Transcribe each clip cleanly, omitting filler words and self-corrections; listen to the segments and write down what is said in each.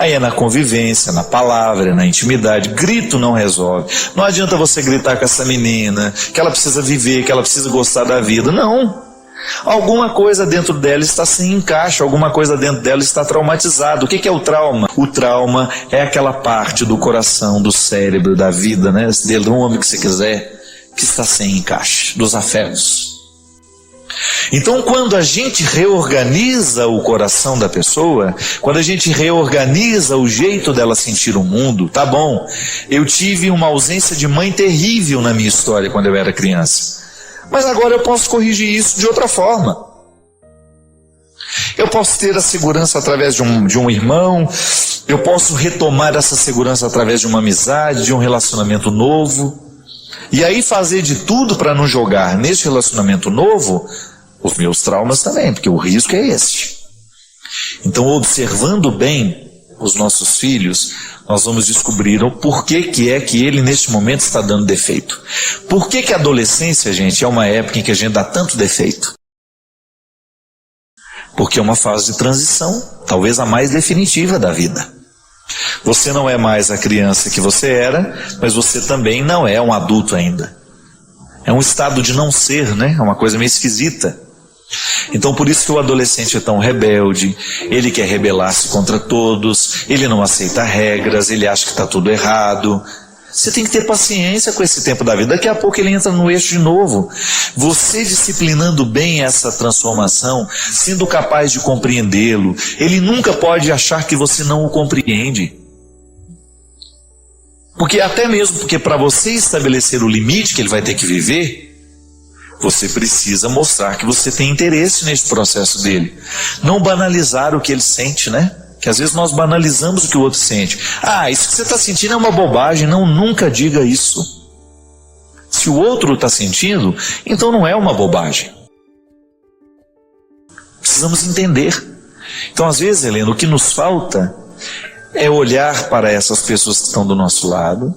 Aí é na convivência, na palavra, na intimidade. Grito não resolve. Não adianta você gritar com essa menina, que ela precisa viver, que ela precisa gostar da vida. Não. Alguma coisa dentro dela está sem encaixe, alguma coisa dentro dela está traumatizada. O que é o trauma? O trauma é aquela parte do coração, do cérebro, da vida, né? Do homem que você quiser, que está sem encaixe, dos afetos. Então, quando a gente reorganiza o coração da pessoa, quando a gente reorganiza o jeito dela sentir o mundo, tá bom, eu tive uma ausência de mãe terrível na minha história quando eu era criança. Mas agora eu posso corrigir isso de outra forma. Eu posso ter a segurança através de um irmão, eu posso retomar essa segurança através de uma amizade, de um relacionamento novo. E aí fazer de tudo para não jogar nesse relacionamento novo os meus traumas também, porque o risco é esse. Então, observando bem os nossos filhos, nós vamos descobrir o porquê que é que ele neste momento está dando defeito. Por que a adolescência, gente, é uma época em que a gente dá tanto defeito? Porque é uma fase de transição, talvez a mais definitiva da vida. Você não é mais a criança que você era, mas você também não é um adulto ainda. É um estado de não ser, né? É uma coisa meio esquisita. Então por isso que o adolescente é tão rebelde, ele quer rebelar-se contra todos, ele não aceita regras, ele acha que está tudo errado. Você tem que ter paciência com esse tempo da vida, daqui a pouco ele entra no eixo de novo. Você disciplinando bem essa transformação, sendo capaz de compreendê-lo, ele nunca pode achar que você não o compreende. Porque até mesmo porque para você estabelecer o limite que ele vai ter que viver, você precisa mostrar que você tem interesse nesse processo dele. Não banalizar o que ele sente, né? Que às vezes nós banalizamos o que o outro sente. Ah, isso que você está sentindo é uma bobagem. Não, nunca diga isso. Se o outro está sentindo, então não é uma bobagem. Precisamos entender. Então às vezes, Helena, o que nos falta é olhar para essas pessoas que estão do nosso lado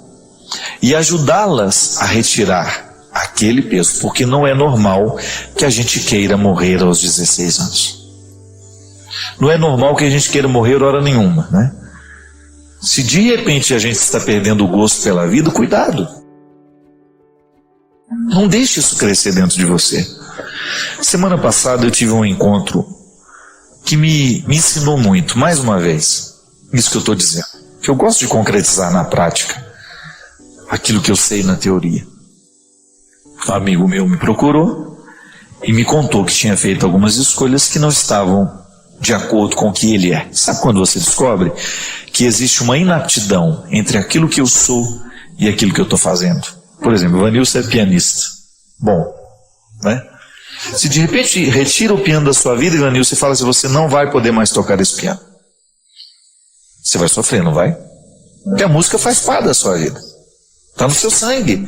e ajudá-las a retirar aquele peso, porque não é normal que a gente queira morrer aos 16 anos. Não é normal que a gente queira morrer hora nenhuma, né? Se de repente a gente está perdendo o gosto pela vida, cuidado. Não deixe isso crescer dentro de você. Semana passada eu tive um encontro que me ensinou muito, mais uma vez, isso que eu estou dizendo. Que eu gosto de concretizar na prática aquilo que eu sei na teoria. Um amigo meu me procurou e me contou que tinha feito algumas escolhas que não estavam de acordo com o que ele é. Sabe quando você descobre que existe uma inaptidão entre aquilo que eu sou e aquilo que eu estou fazendo? Por exemplo, Vanilson é pianista. Bom, né? Se de repente retira o piano da sua vida, Vanilson, e fala assim, você não vai poder mais tocar esse piano. Você vai sofrer, não vai? Porque a música faz parte da sua vida. Está no seu sangue.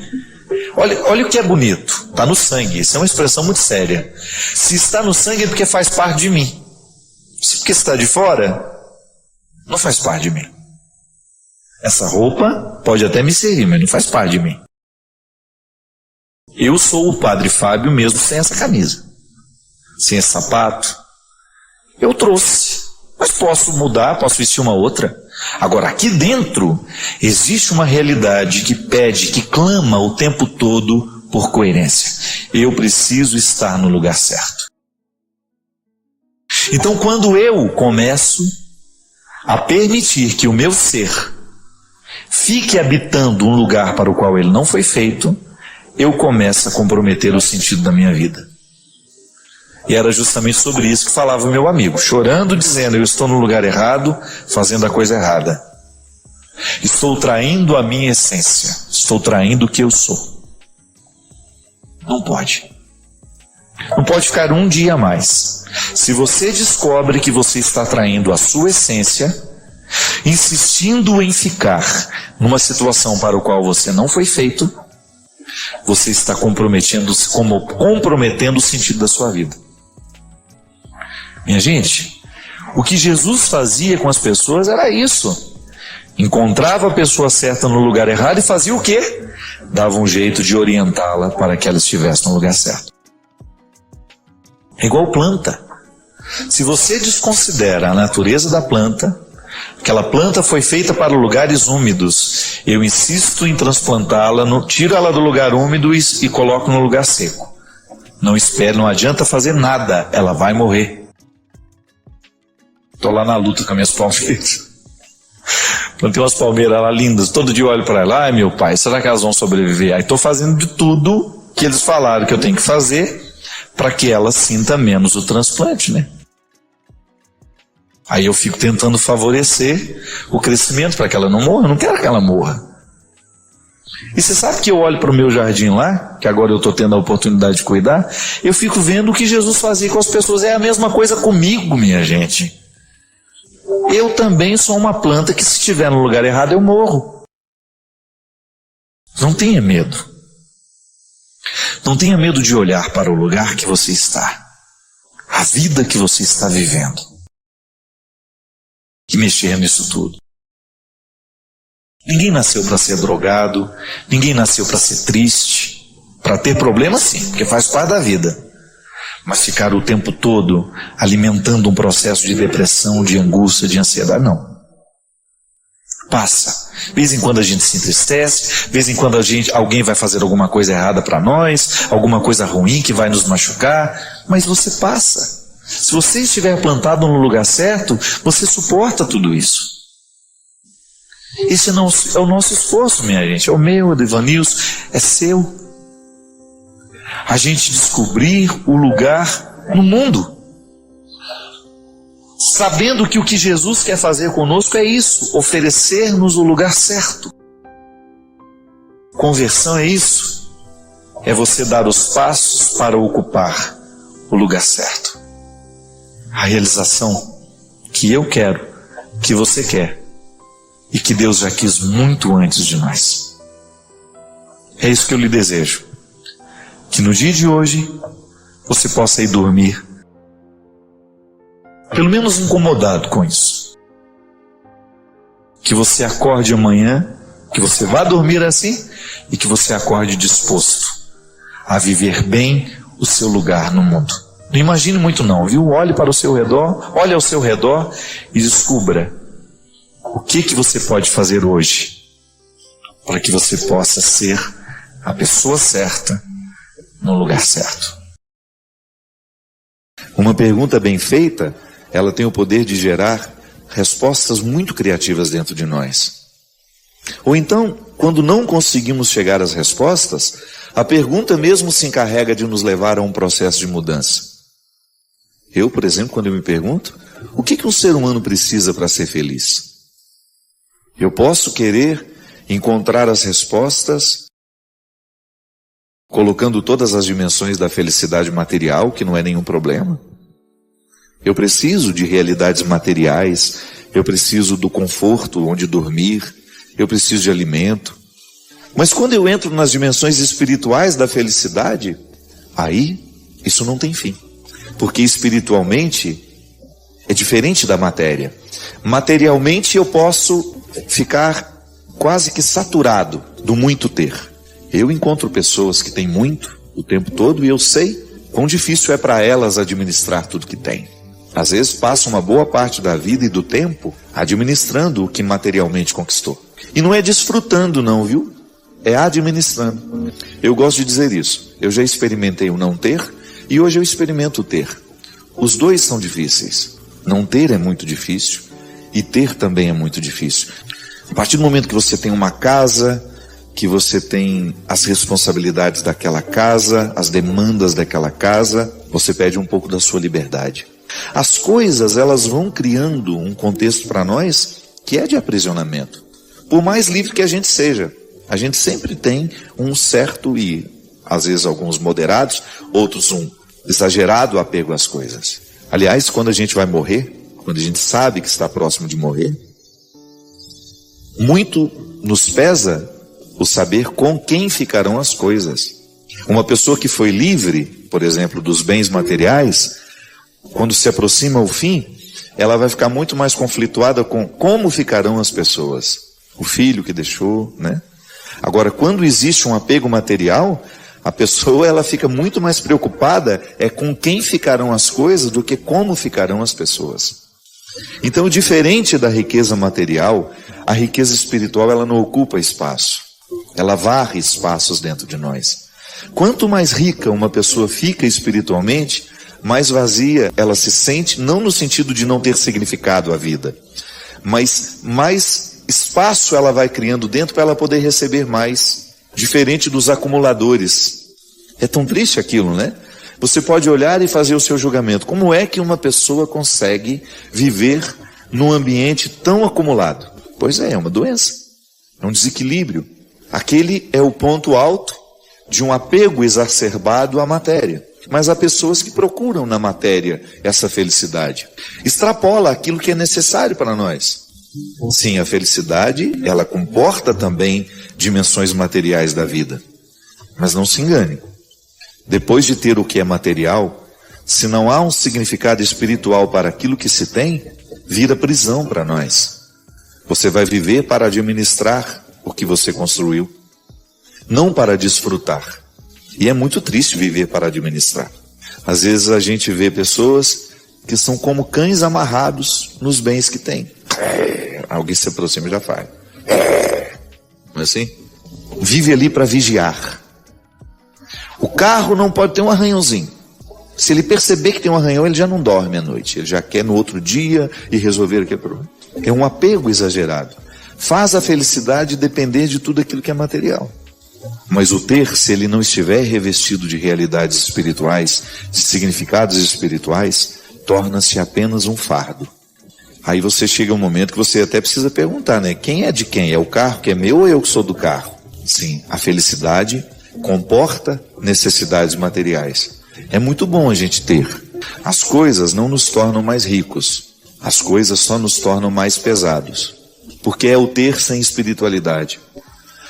Olha o que é bonito. Está no sangue. Isso é uma expressão muito séria. Se está no sangue é porque faz parte de mim. Se porque está de fora, não faz parte de mim. Essa roupa pode até me servir, mas não faz parte de mim. Eu sou o Padre Fábio mesmo sem essa camisa. Sem esse sapato. Eu trouxe. Mas posso mudar, posso vestir uma outra. Agora, aqui dentro, existe uma realidade que pede, que clama o tempo todo por coerência. Eu preciso estar no lugar certo. Então, quando eu começo a permitir que o meu ser fique habitando um lugar para o qual ele não foi feito, eu começo a comprometer o sentido da minha vida. E era justamente sobre isso que falava o meu amigo, chorando, dizendo, eu estou no lugar errado, fazendo a coisa errada. Estou traindo a minha essência, estou traindo o que eu sou. Não pode. Não pode ficar um dia a mais. Se você descobre que você está traindo a sua essência, insistindo em ficar numa situação para a qual você não foi feito, você está comprometendo o sentido da sua vida. Minha gente, o que Jesus fazia com as pessoas era isso. Encontrava a pessoa certa no lugar errado e fazia o quê? Dava um jeito de orientá-la para que ela estivesse no lugar certo. É igual planta. Se você desconsidera a natureza da planta, Aquela planta foi feita para lugares úmidos. Eu insisto em transplantá-la, tiro ela do lugar úmido e coloco no lugar seco. Não espere, não adianta fazer nada, ela vai morrer. Estou lá na luta com as minhas palmeiras. Plantei umas palmeiras lá lindas, todo dia eu olho para ela, ai meu pai, será que elas vão sobreviver? Aí estou fazendo de tudo que eles falaram que eu tenho que fazer para que ela sinta menos o transplante, né? Aí eu fico tentando favorecer o crescimento para que ela não morra, eu não quero que ela morra. E você sabe que eu olho para o meu jardim lá, que agora eu estou tendo a oportunidade de cuidar, eu fico vendo o que Jesus fazia com as pessoas, é a mesma coisa comigo, minha gente. Eu também sou uma planta que se estiver no lugar errado eu morro. Não tenha medo. Não tenha medo de olhar para o lugar que você está, a vida que você está vivendo, e mexer nisso tudo. Ninguém nasceu para ser drogado, ninguém nasceu para ser triste, para ter problemas sim, porque faz parte da vida. Mas ficar o tempo todo alimentando um processo de depressão, de angústia, de ansiedade, não. Passa. De vez em quando a gente se entristece, de vez em quando alguém vai fazer alguma coisa errada para nós, alguma coisa ruim que vai nos machucar, mas você passa. Se você estiver plantado no lugar certo, você suporta tudo isso. Esse não é o nosso esforço, minha gente, é o meu, é do Ivanilson, é seu. A gente descobrir o lugar no mundo, sabendo que o que Jesus quer fazer conosco é isso, oferecer-nos o lugar certo. Conversão é isso, é você dar os passos para ocupar o lugar certo. A realização que eu quero, que você quer, e que Deus já quis muito antes de nós. É isso que eu lhe desejo. Que no dia de hoje, você possa ir dormir, pelo menos incomodado com isso. Que você acorde amanhã, que você vá dormir assim, e que você acorde disposto a viver bem o seu lugar no mundo. Não imagine muito não, viu? Olhe para o seu redor, olhe ao seu redor e descubra o que você pode fazer hoje para que você possa ser a pessoa certa no lugar certo. Uma pergunta bem feita, ela tem o poder de gerar respostas muito criativas dentro de nós. Ou então, quando não conseguimos chegar às respostas, a pergunta mesmo se encarrega de nos levar a um processo de mudança. Eu, por exemplo, quando eu me pergunto, o que um ser humano precisa para ser feliz? Eu posso querer encontrar as respostas colocando todas as dimensões da felicidade material, que não é nenhum problema. Eu preciso de realidades materiais, eu preciso do conforto onde dormir, eu preciso de alimento. Mas quando eu entro nas dimensões espirituais da felicidade, aí isso não tem fim. Porque espiritualmente é diferente da matéria. Materialmente eu posso ficar quase que saturado do muito ter. Eu encontro pessoas que têm muito o tempo todo e eu sei quão difícil é para elas administrar tudo que têm. Às vezes passa uma boa parte da vida e do tempo administrando o que materialmente conquistou. E não é desfrutando não, viu? É administrando. Eu gosto de dizer isso. Eu já experimentei o não ter e hoje eu experimento o ter. Os dois são difíceis. Não ter é muito difícil e ter também é muito difícil. A partir do momento que você tem uma casa, que você tem as responsabilidades daquela casa, as demandas daquela casa, você perde um pouco da sua liberdade. As coisas, elas vão criando um contexto para nós que é de aprisionamento. Por mais livre que a gente seja, a gente sempre tem um certo e, às vezes, alguns moderados, outros um exagerado apego às coisas. Aliás, quando a gente vai morrer, quando a gente sabe que está próximo de morrer, muito nos pesa o saber com quem ficarão as coisas. Uma pessoa que foi livre, por exemplo, dos bens materiais, quando se aproxima o fim, ela vai ficar muito mais conflituada com como ficarão as pessoas. O filho que deixou, né? Agora, quando existe um apego material, a pessoa ela fica muito mais preocupada com quem ficarão as coisas do que como ficarão as pessoas. Então, diferente da riqueza material, a riqueza espiritual ela não ocupa espaço. Ela varre espaços dentro de nós. Quanto mais rica uma pessoa fica espiritualmente, mais vazia ela se sente, não no sentido de não ter significado a vida, mas mais espaço ela vai criando dentro para ela poder receber mais, diferente dos acumuladores. É tão triste aquilo, né? Você pode olhar e fazer o seu julgamento. Como é que uma pessoa consegue viver num ambiente tão acumulado? Pois é uma doença, é um desequilíbrio. Aquele é o ponto alto de um apego exacerbado à matéria. Mas há pessoas que procuram na matéria essa felicidade. Extrapola aquilo que é necessário para nós. Sim, a felicidade, ela comporta também dimensões materiais da vida. Mas não se engane. Depois de ter o que é material, se não há um significado espiritual para aquilo que se tem, vira prisão para nós. Você vai viver para administrar o que você construiu, não para desfrutar. E é muito triste viver para administrar. Às vezes a gente vê pessoas que são como cães amarrados nos bens que têm. Alguém se aproxima e já faz. Não é assim? Vive ali para vigiar. O carro não pode ter um arranhãozinho. Se ele perceber que tem um arranhão, ele já não dorme à noite. Ele já quer no outro dia e resolver aquele problema. É um apego exagerado. Faz a felicidade depender de tudo aquilo que é material. Mas o ter, se ele não estiver revestido de realidades espirituais, de significados espirituais, torna-se apenas um fardo. Aí você chega um momento que você até precisa perguntar, né? Quem é de quem? É o carro que é meu ou eu que sou do carro? Sim, a felicidade comporta necessidades materiais. É muito bom a gente ter. As coisas não nos tornam mais ricos. As coisas só nos tornam mais pesados. Porque é o ter sem espiritualidade.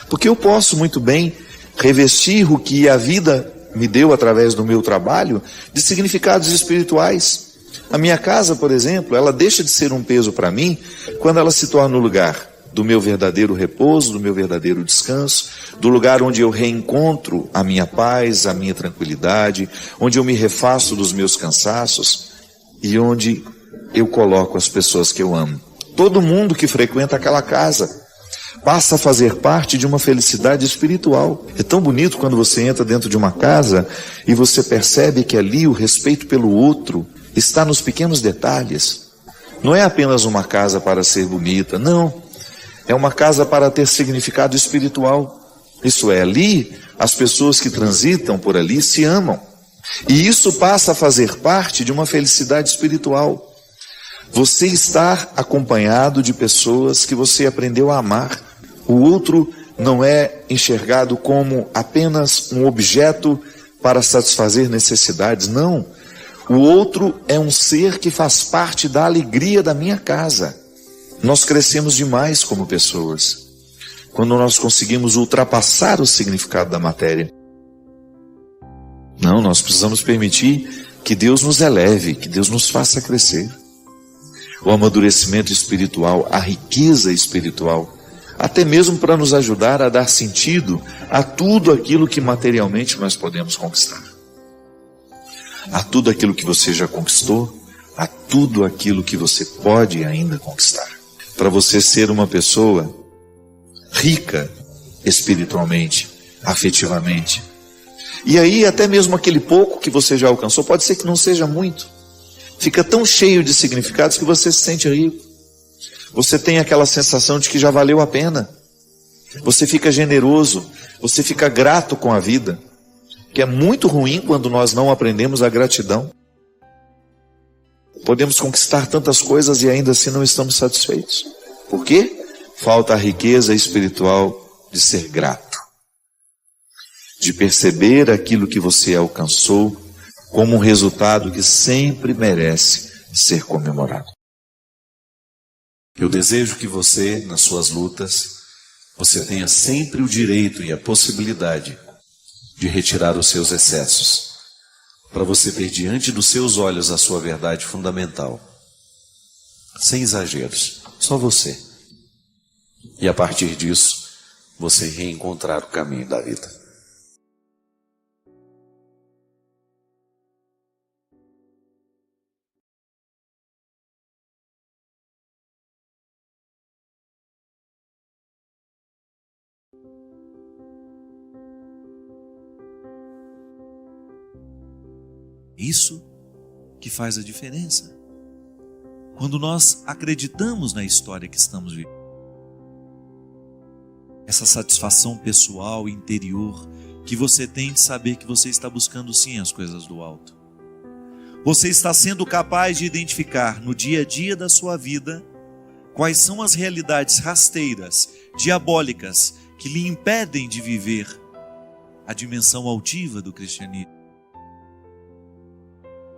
Porque eu posso muito bem revestir o que a vida me deu através do meu trabalho de significados espirituais. A minha casa, por exemplo, ela deixa de ser um peso para mim quando ela se torna o lugar do meu verdadeiro repouso, do meu verdadeiro descanso, do lugar onde eu reencontro a minha paz, a minha tranquilidade, onde eu me refaço dos meus cansaços e onde eu coloco as pessoas que eu amo. Todo mundo que frequenta aquela casa passa a fazer parte de uma felicidade espiritual. É tão bonito quando você entra dentro de uma casa e você percebe que ali o respeito pelo outro está nos pequenos detalhes. Não é apenas uma casa para ser bonita, não. É uma casa para ter significado espiritual. Isso é, ali as pessoas que transitam por ali se amam. E isso passa a fazer parte de uma felicidade espiritual. Você está acompanhado de pessoas que você aprendeu a amar. O outro não é enxergado como apenas um objeto para satisfazer necessidades, não. O outro é um ser que faz parte da alegria da minha casa. Nós crescemos demais como pessoas, quando nós conseguimos ultrapassar o significado da matéria. Não, nós precisamos permitir que Deus nos eleve, que Deus nos faça crescer. O amadurecimento espiritual, a riqueza espiritual, até mesmo para nos ajudar a dar sentido a tudo aquilo que materialmente nós podemos conquistar. A tudo aquilo que você já conquistou, a tudo aquilo que você pode ainda conquistar. Para você ser uma pessoa rica espiritualmente, afetivamente. E aí até mesmo aquele pouco que você já alcançou, pode ser que não seja muito. Fica tão cheio de significados que você se sente rico. Você tem aquela sensação de que já valeu a pena. Você fica generoso, você fica grato com a vida. Que é muito ruim quando nós não aprendemos a gratidão. Podemos conquistar tantas coisas e ainda assim não estamos satisfeitos. Por quê? Falta a riqueza espiritual de ser grato. De perceber aquilo que você alcançou como um resultado que sempre merece ser comemorado. Eu desejo que você, nas suas lutas, você tenha sempre o direito e a possibilidade de retirar os seus excessos, para você ter diante dos seus olhos a sua verdade fundamental, sem exageros, só você. E a partir disso, você reencontrar o caminho da vida. Isso que faz a diferença. Quando nós acreditamos na história que estamos vivendo. Essa satisfação pessoal, interior, que você tem de saber que você está buscando sim as coisas do alto. Você está sendo capaz de identificar no dia a dia da sua vida quais são as realidades rasteiras, diabólicas, que lhe impedem de viver a dimensão altiva do cristianismo.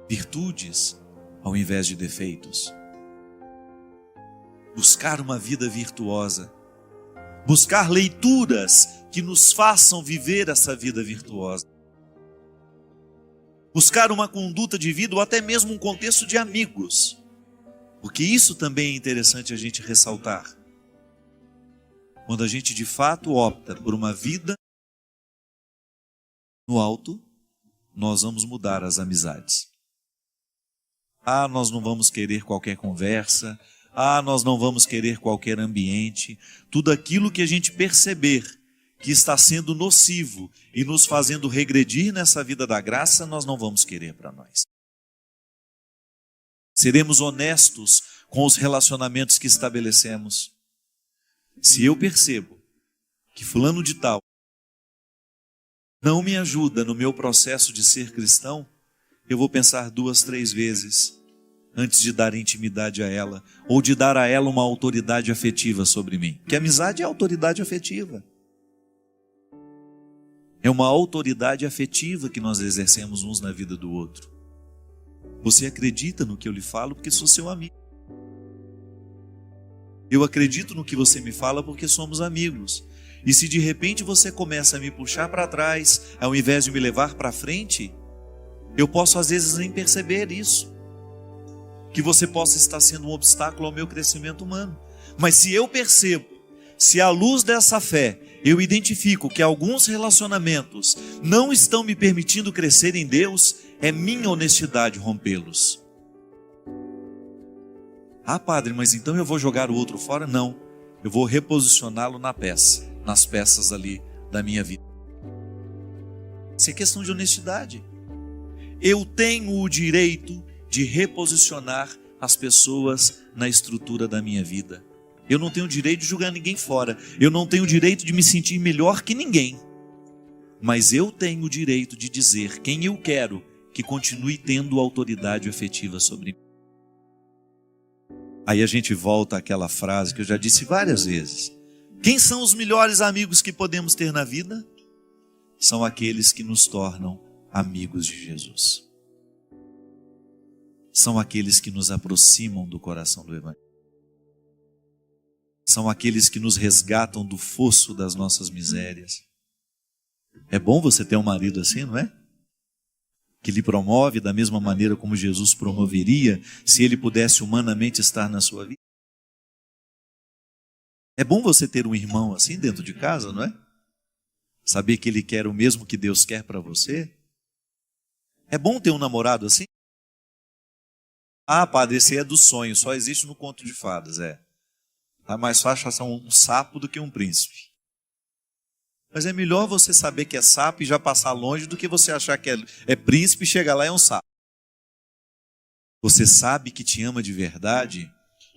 Virtudes ao invés de defeitos. Buscar uma vida virtuosa. Buscar leituras que nos façam viver essa vida virtuosa. Buscar uma conduta de vida ou até mesmo um contexto de amigos. Porque isso também é interessante a gente ressaltar. Quando a gente de fato opta por uma vida no alto, nós vamos mudar as amizades. Nós não vamos querer qualquer conversa. Nós não vamos querer qualquer ambiente. Tudo aquilo que a gente perceber que está sendo nocivo e nos fazendo regredir nessa vida da graça, nós não vamos querer para nós. Seremos honestos com os relacionamentos que estabelecemos. Se eu percebo que fulano de tal não me ajuda no meu processo de ser cristão, eu vou pensar 2, 3 vezes antes de dar intimidade a ela, ou de dar a ela uma autoridade afetiva sobre mim. Porque amizade é autoridade afetiva. É uma autoridade afetiva que nós exercemos uns na vida do outro. Você acredita no que eu lhe falo porque sou seu amigo. Eu acredito no que você me fala porque somos amigos. E se de repente você começa a me puxar para trás, ao invés de me levar para frente, eu posso às vezes nem perceber isso. Que você possa estar sendo um obstáculo ao meu crescimento humano. Mas se eu percebo, se à luz dessa fé, eu identifico que alguns relacionamentos não estão me permitindo crescer em Deus, é minha honestidade rompê-los. Padre, mas então eu vou jogar o outro fora? Não, eu vou reposicioná-lo nas peças ali da minha vida. Isso é questão de honestidade. Eu tenho o direito de reposicionar as pessoas na estrutura da minha vida. Eu não tenho o direito de julgar ninguém fora. Eu não tenho o direito de me sentir melhor que ninguém. Mas eu tenho o direito de dizer quem eu quero que continue tendo autoridade efetiva sobre mim. Aí a gente volta àquela frase que eu já disse várias vezes. Quem são os melhores amigos que podemos ter na vida? São aqueles que nos tornam amigos de Jesus. São aqueles que nos aproximam do coração do Evangelho. São aqueles que nos resgatam do fosso das nossas misérias. É bom você ter um marido assim, não é? Que lhe promove da mesma maneira como Jesus promoveria se ele pudesse humanamente estar na sua vida. É bom você ter um irmão assim dentro de casa, não é? Saber que ele quer o mesmo que Deus quer para você. É bom ter um namorado assim? Padre, esse é do sonho, só existe no conto de fadas, é. É mais fácil achar um sapo do que um príncipe. Mas é melhor você saber que é sapo e já passar longe do que você achar que é príncipe e chegar lá e é um sapo. Você sabe que te ama de verdade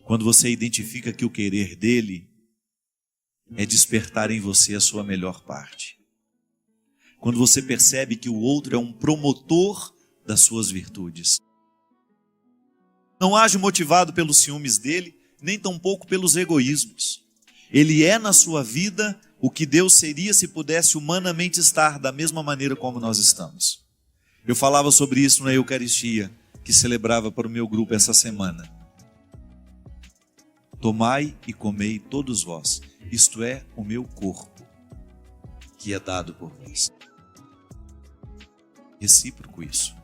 quando você identifica que o querer dele é despertar em você a sua melhor parte. Quando você percebe que o outro é um promotor das suas virtudes. Não age motivado pelos ciúmes dele, nem tampouco pelos egoísmos. Ele é na sua vida o que Deus seria se pudesse humanamente estar da mesma maneira como nós estamos. Eu falava sobre isso na Eucaristia, que celebrava para o meu grupo essa semana. Tomai e comei todos vós, isto é o meu corpo, que é dado por vós. Recíproco isso.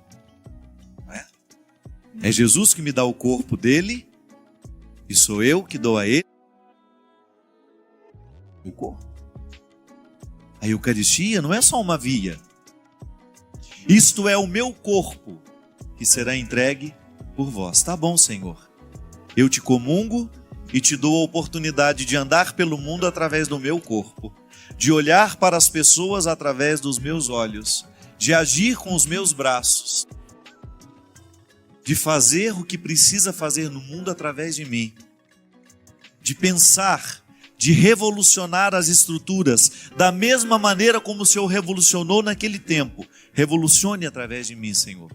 Não é? É Jesus que me dá o corpo dele, e sou eu que dou a ele o corpo. A Eucaristia não é só uma via. Isto é o meu corpo, que será entregue por vós. Tá bom, Senhor. Eu te comungo e te dou a oportunidade de andar pelo mundo através do meu corpo, de olhar para as pessoas através dos meus olhos, de agir com os meus braços, de fazer o que precisa fazer no mundo através de mim, de pensar, de revolucionar as estruturas, da mesma maneira como o Senhor revolucionou naquele tempo. Revolucione através de mim, Senhor.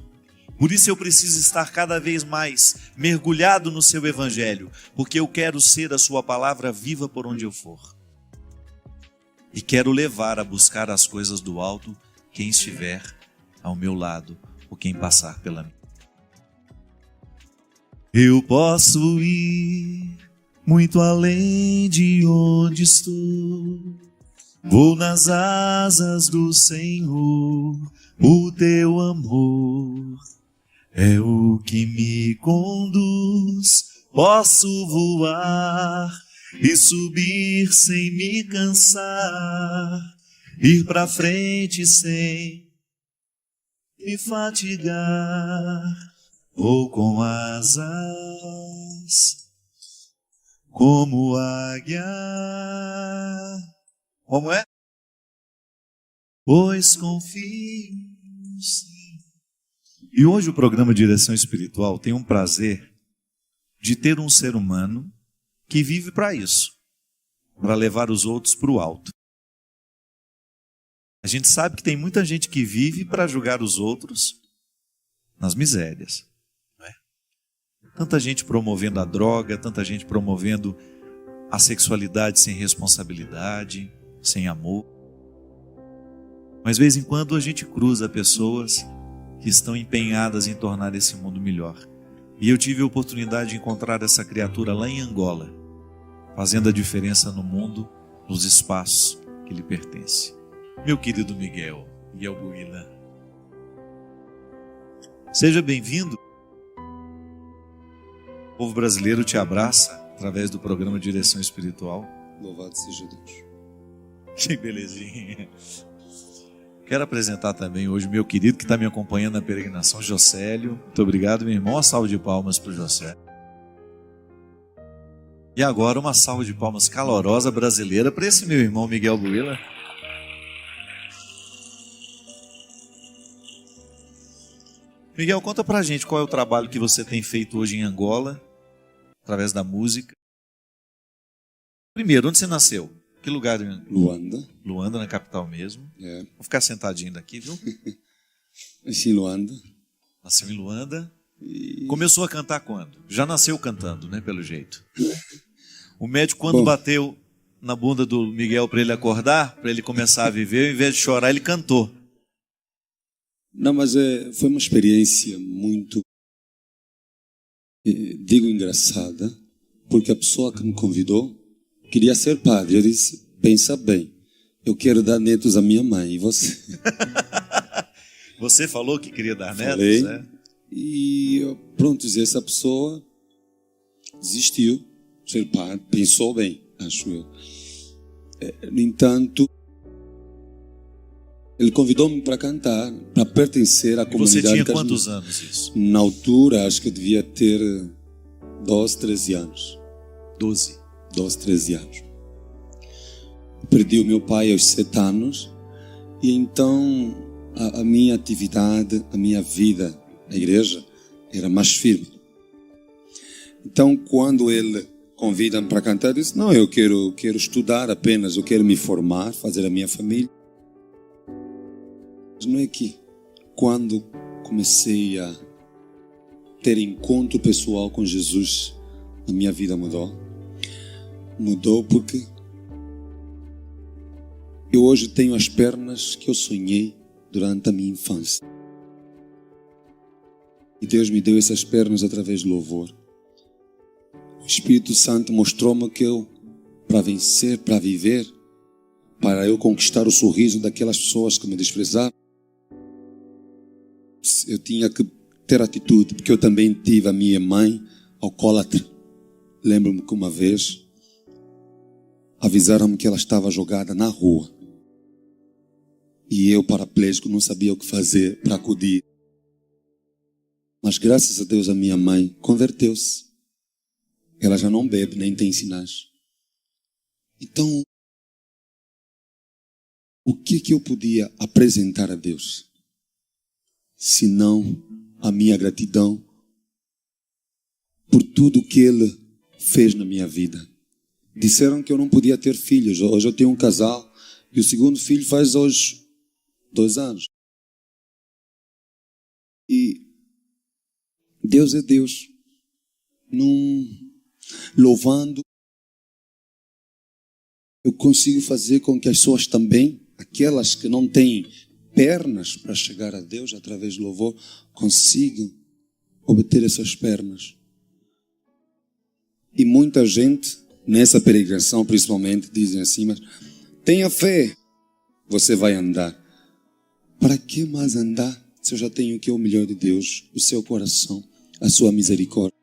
Por isso eu preciso estar cada vez mais mergulhado no seu evangelho, porque eu quero ser a sua palavra viva por onde eu for. E quero levar a buscar as coisas do alto quem estiver ao meu lado ou quem passar pela minha. Eu posso ir muito além de onde estou. Vou nas asas do Senhor, o teu amor é o que me conduz. Posso voar e subir sem me cansar, ir pra frente sem me fatigar. Vou com asas como águia. Como é? Pois confio. E hoje o programa Direção Espiritual tem um prazer de ter um ser humano que vive para isso, para levar os outros para o alto. A gente sabe que tem muita gente que vive para julgar os outros nas misérias. Não é? Tanta gente promovendo a droga, tanta gente promovendo a sexualidade sem responsabilidade, sem amor. Mas de vez em quando a gente cruza pessoas que estão empenhadas em tornar esse mundo melhor. E eu tive a oportunidade de encontrar essa criatura lá em Angola, fazendo a diferença no mundo, nos espaços que lhe pertencem. Meu querido Miguel Buila, seja bem-vindo. O povo brasileiro te abraça através do programa Direção Espiritual. Louvado seja Deus. Que belezinha. Quero apresentar também hoje o meu querido que está me acompanhando na peregrinação, Jocélio. Muito obrigado, meu irmão. Uma salva de palmas para o Jocélio. E agora uma salva de palmas calorosa brasileira para esse meu irmão Miguel Buila. Miguel, conta pra gente qual é o trabalho que você tem feito hoje em Angola, através da música. Primeiro, onde você nasceu? Que lugar? Luanda. Luanda, na capital mesmo. É. Vou ficar sentadinho daqui, viu? Nasci em Luanda. Nasceu em Luanda. Começou a cantar quando? Já nasceu cantando, né, pelo jeito. O médico, quando bateu na bunda do Miguel para ele acordar, para ele começar a viver, ao invés de chorar, ele cantou. Não, mas foi uma experiência muito, digo, engraçada, porque a pessoa que me convidou queria ser padre. Eu disse, pensa bem, eu quero dar netos à minha mãe, e você? Você falou que queria dar netos, Falei, né? E pronto, essa pessoa desistiu de ser padre, pensou bem, acho eu. No entanto, ele convidou-me para cantar, para pertencer à comunidade. E você tinha quantos anos isso? Na altura, acho que eu devia ter 12, 13 anos. 12, 13 anos. Perdi o meu pai aos 7 anos, e então a minha atividade, a minha vida na igreja era mais firme. Então, quando ele convida-me para cantar, eu disse, não, eu quero estudar apenas, eu quero me formar, fazer a minha família. Mas não é que quando comecei a ter encontro pessoal com Jesus, a minha vida mudou. Mudou porque eu hoje tenho as pernas que eu sonhei durante a minha infância. E Deus me deu essas pernas através do louvor. O Espírito Santo mostrou-me que eu, para vencer, para viver, para eu conquistar o sorriso daquelas pessoas que me desprezavam, eu tinha que ter atitude, porque eu também tive a minha mãe alcoólatra. Lembro-me que uma vez avisaram-me que ela estava jogada na rua. E eu, paraplégico, não sabia o que fazer para acudir. Mas graças a Deus a minha mãe converteu-se. Ela já não bebe, nem tem sinais. Então, o que eu podia apresentar a Deus? Senão a minha gratidão por tudo que Ele fez na minha vida. Disseram que eu não podia ter filhos. Hoje eu tenho um casal e o segundo filho faz hoje 2 anos. E Deus é Deus. Louvando, eu consigo fazer com que as pessoas também, aquelas que não têm pernas para chegar a Deus através do louvor, consigam obter essas pernas. E muita gente, nessa peregrinação principalmente, dizem assim, mas tenha fé, você vai andar. Para que mais andar se eu já tenho aqui o melhor de Deus, o seu coração, a sua misericórdia?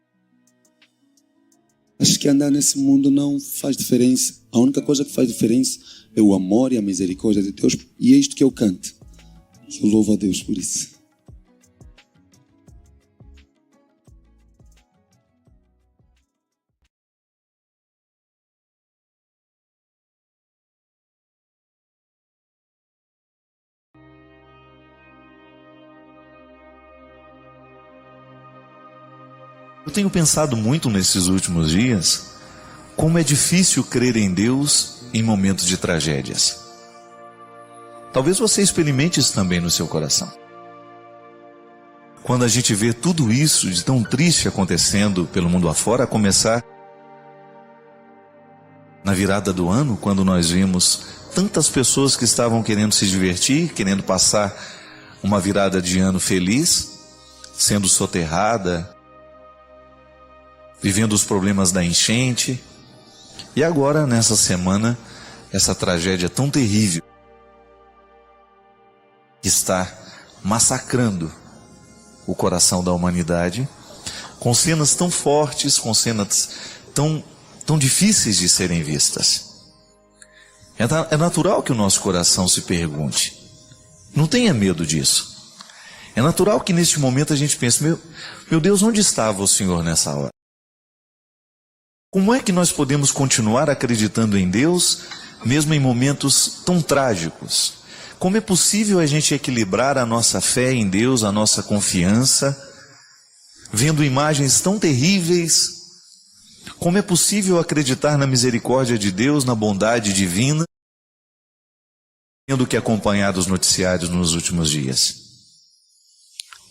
Acho que andar nesse mundo não faz diferença. A única coisa que faz diferença é o amor e a misericórdia de Deus. E é isto que eu canto. Eu louvo a Deus por isso. Eu tenho pensado muito nesses últimos dias como é difícil crer em Deus em momentos de tragédias. Talvez você experimente isso também no seu coração. Quando a gente vê tudo isso de tão triste acontecendo pelo mundo afora, a começar na virada do ano, quando nós vimos tantas pessoas que estavam querendo se divertir, querendo passar uma virada de ano feliz, sendo soterrada, vivendo os problemas da enchente. E agora, nessa semana, essa tragédia tão terrível que está massacrando o coração da humanidade, com cenas tão fortes, com cenas tão difíceis de serem vistas. É natural que o nosso coração se pergunte. Não tenha medo disso. É natural que neste momento a gente pense, meu Deus, onde estava o Senhor nessa hora? Como é que nós podemos continuar acreditando em Deus, mesmo em momentos tão trágicos? Como é possível a gente equilibrar a nossa fé em Deus, a nossa confiança, vendo imagens tão terríveis? Como é possível acreditar na misericórdia de Deus, na bondade divina, tendo que acompanhar os noticiários nos últimos dias?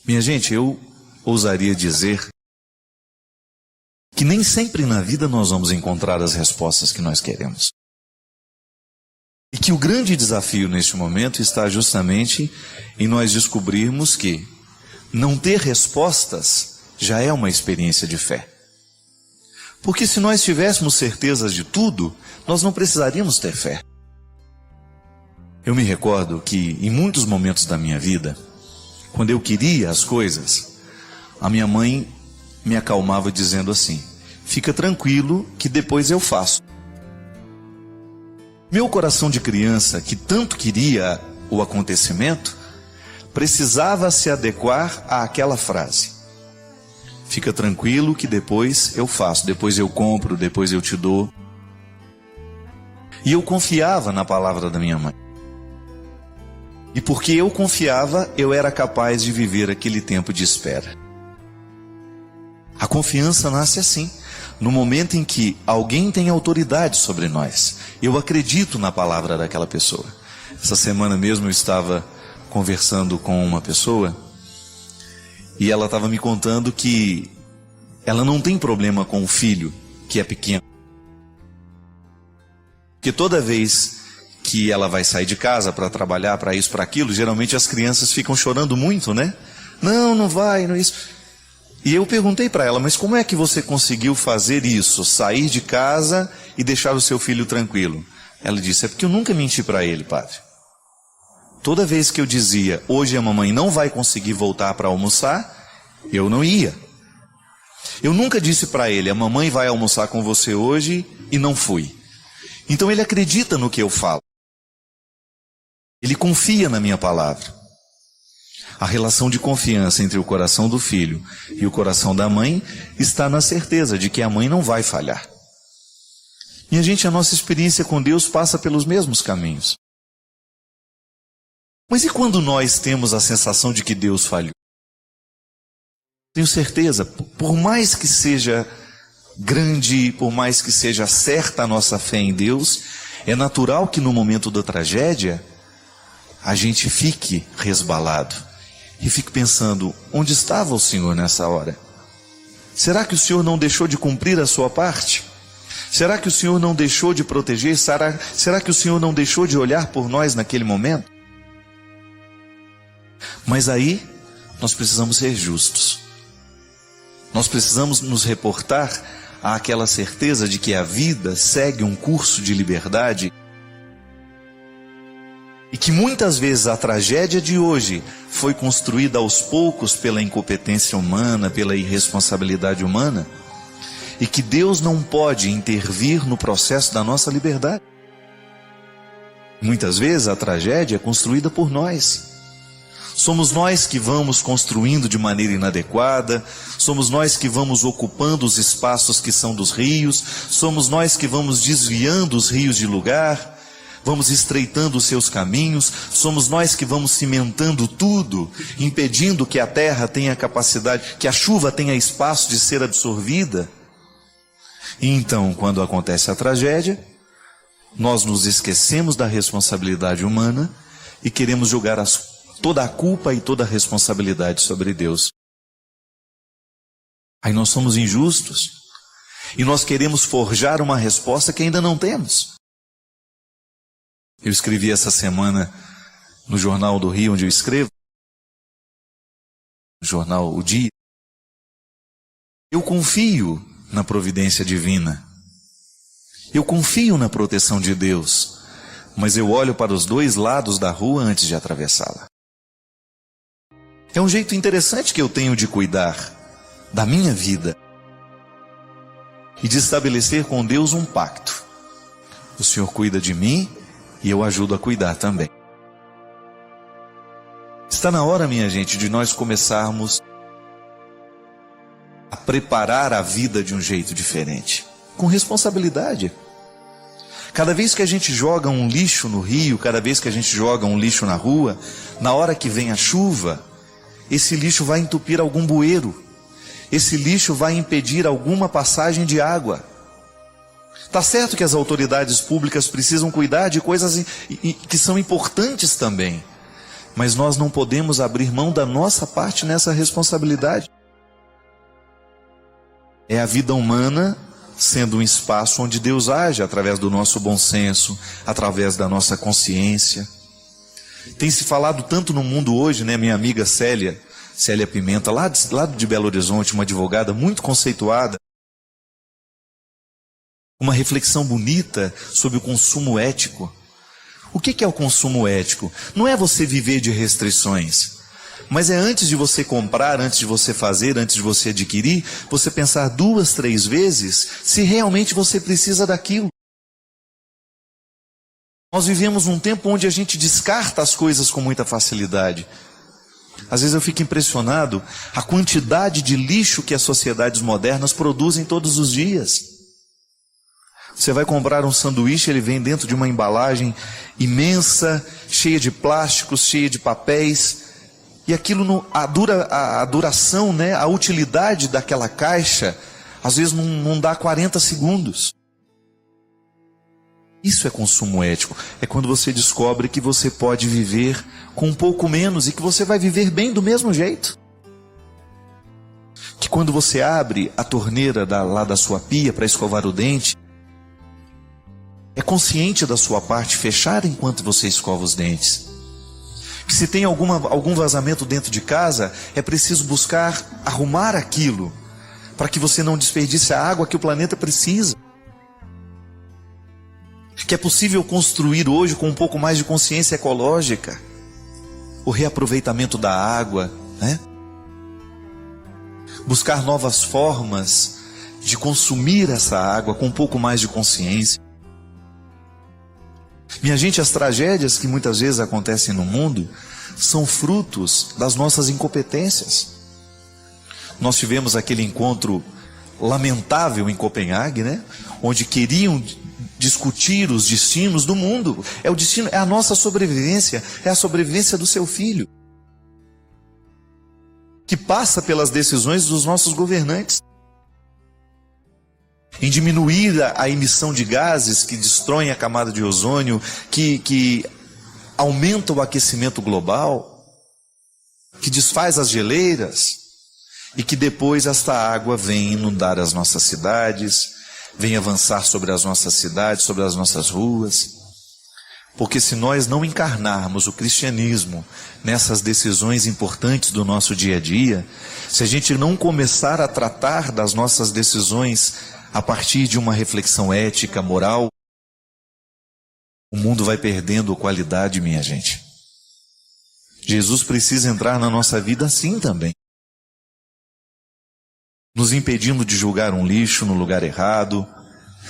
Minha gente, eu ousaria dizer que nem sempre na vida nós vamos encontrar as respostas que nós queremos. E que o grande desafio neste momento está justamente em nós descobrirmos que não ter respostas já é uma experiência de fé. Porque se nós tivéssemos certezas de tudo, nós não precisaríamos ter fé. Eu me recordo que em muitos momentos da minha vida, quando eu queria as coisas, a minha mãe me acalmava dizendo assim: fica tranquilo que depois eu faço. Meu coração de criança, que tanto queria o acontecimento, precisava se adequar àquela frase: fica tranquilo que depois eu faço, depois eu compro, depois eu te dou. E eu confiava na palavra da minha mãe. E porque eu confiava, eu era capaz de viver aquele tempo de espera. A confiança nasce assim, no momento em que alguém tem autoridade sobre nós. Eu acredito na palavra daquela pessoa. Essa semana mesmo eu estava conversando com uma pessoa e ela estava me contando que ela não tem problema com o filho que é pequeno. Porque toda vez que ela vai sair de casa para trabalhar, para isso, para aquilo, geralmente as crianças ficam chorando muito, né? Não vai, não é isso. E eu perguntei para ela, mas como é que você conseguiu fazer isso? Sair de casa e deixar o seu filho tranquilo? Ela disse, é porque eu nunca menti para ele, padre. Toda vez que eu dizia, hoje a mamãe não vai conseguir voltar para almoçar, eu não ia. Eu nunca disse para ele, a mamãe vai almoçar com você hoje, e não fui. Então ele acredita no que eu falo. Ele confia na minha palavra. A relação de confiança entre o coração do filho e o coração da mãe está na certeza de que a mãe não vai falhar. Minha gente, a nossa experiência com Deus passa pelos mesmos caminhos. Mas e quando nós temos a sensação de que Deus falhou? Tenho certeza, por mais que seja grande, por mais que seja certa a nossa fé em Deus, é natural que no momento da tragédia a gente fique resbalado e fique pensando: onde estava o Senhor nessa hora? Será que o Senhor não deixou de cumprir a sua parte? Será que o Senhor não deixou de proteger? Será que o Senhor não deixou de olhar por nós naquele momento? Mas aí nós precisamos ser justos. Nós precisamos nos reportar àquela certeza de que a vida segue um curso de liberdade e que muitas vezes a tragédia de hoje foi construída aos poucos pela incompetência humana, pela irresponsabilidade humana, e que Deus não pode intervir no processo da nossa liberdade. Muitas vezes a tragédia é construída por nós. Somos nós que vamos construindo de maneira inadequada, somos nós que vamos ocupando os espaços que são dos rios, somos nós que vamos desviando os rios de lugar, vamos estreitando os seus caminhos, somos nós que vamos cimentando tudo, impedindo que a terra tenha capacidade, que a chuva tenha espaço de ser absorvida. E então, quando acontece a tragédia, nós nos esquecemos da responsabilidade humana e queremos jogar toda a culpa e toda a responsabilidade sobre Deus. Aí nós somos injustos e nós queremos forjar uma resposta que ainda não temos. Eu escrevi essa semana no Jornal do Rio, onde eu escrevo, no jornal O Dia. Eu confio na providência divina. Eu confio na proteção de Deus, mas eu olho para os dois lados da rua antes de atravessá-la. É um jeito interessante que eu tenho de cuidar da minha vida e de estabelecer com Deus um pacto. O Senhor cuida de mim e eu ajudo a cuidar também. Está na hora, minha gente, de nós começarmos a preparar a vida de um jeito diferente, com responsabilidade. Cada vez que a gente joga um lixo no rio, cada vez que a gente joga um lixo na rua, na hora que vem a chuva, esse lixo vai entupir algum bueiro, esse lixo vai impedir alguma passagem de água. Está certo que as autoridades públicas precisam cuidar de coisas que são importantes também, mas nós não podemos abrir mão da nossa parte nessa responsabilidade. É a vida humana sendo um espaço onde Deus age através do nosso bom senso, através da nossa consciência. Tem se falado tanto no mundo hoje, né? Minha amiga Célia Pimenta, lá de Belo Horizonte, uma advogada muito conceituada, uma reflexão bonita sobre o consumo ético. O que é o consumo ético? Não é você viver de restrições, mas é antes de você comprar, antes de você fazer, antes de você adquirir, você pensar 2, 3 vezes se realmente você precisa daquilo. Nós vivemos um tempo onde a gente descarta as coisas com muita facilidade. Às vezes eu fico impressionado a quantidade de lixo que as sociedades modernas produzem todos os dias. Você vai comprar um sanduíche, ele vem dentro de uma embalagem imensa, cheia de plásticos, cheia de papéis, e aquilo, a duração, né, a utilidade daquela caixa, às vezes não dá 40 segundos. Isso é consumo ético. É quando você descobre que você pode viver com um pouco menos e que você vai viver bem do mesmo jeito. Que quando você abre a torneira lá da sua pia para escovar o dente, é consciente da sua parte fechar enquanto você escova os dentes. Que se tem algum vazamento dentro de casa, é preciso buscar arrumar aquilo, para que você não desperdice a água que o planeta precisa. Que é possível construir hoje com um pouco mais de consciência ecológica, o reaproveitamento da água, né? Buscar novas formas de consumir essa água com um pouco mais de consciência. Minha gente, as tragédias que muitas vezes acontecem no mundo são frutos das nossas incompetências. Nós tivemos aquele encontro lamentável em Copenhague, né? Onde queriam discutir os destinos do mundo. É o destino, é a nossa sobrevivência, é a sobrevivência do seu filho. que passa pelas decisões dos nossos governantes, em diminuir a emissão de gases que destroem a camada de ozônio, que aumenta o aquecimento global, que desfaz as geleiras, e que depois esta água vem inundar as nossas cidades, vem avançar sobre as nossas cidades, sobre as nossas ruas. Porque se nós não encarnarmos o cristianismo nessas decisões importantes do nosso dia a dia, se a gente não começar a tratar das nossas decisões a partir de uma reflexão ética, moral, o mundo vai perdendo qualidade, minha gente. Jesus precisa entrar na nossa vida assim também, nos impedindo de julgar um lixo no lugar errado.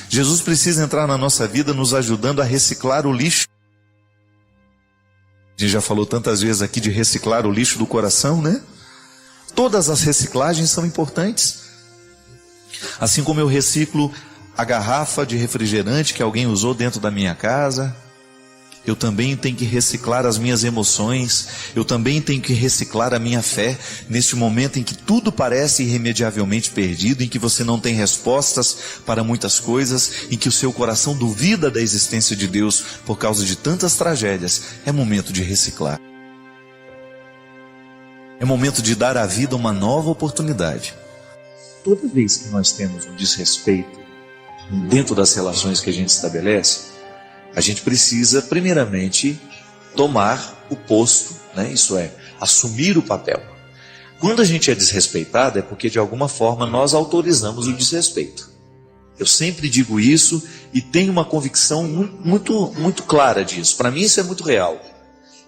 Jesus precisa entrar na nossa vida nos ajudando a reciclar o lixo. A gente já falou tantas vezes aqui de reciclar o lixo do coração, né? Todas as reciclagens são importantes. Assim como eu reciclo a garrafa de refrigerante que alguém usou dentro da minha casa, eu também tenho que reciclar as minhas emoções, eu também tenho que reciclar a minha fé, neste momento em que tudo parece irremediavelmente perdido, em que você não tem respostas para muitas coisas, em que o seu coração duvida da existência de Deus por causa de tantas tragédias. É momento de reciclar. É momento de dar à vida uma nova oportunidade. Toda vez que nós temos um desrespeito dentro das relações que a gente estabelece, a gente precisa, primeiramente, tomar o posto, né? Isso é, assumir o papel. Quando a gente é desrespeitado, é porque, de alguma forma, nós autorizamos o desrespeito. Eu sempre digo isso e tenho uma convicção muito clara disso. Para mim, isso é muito real.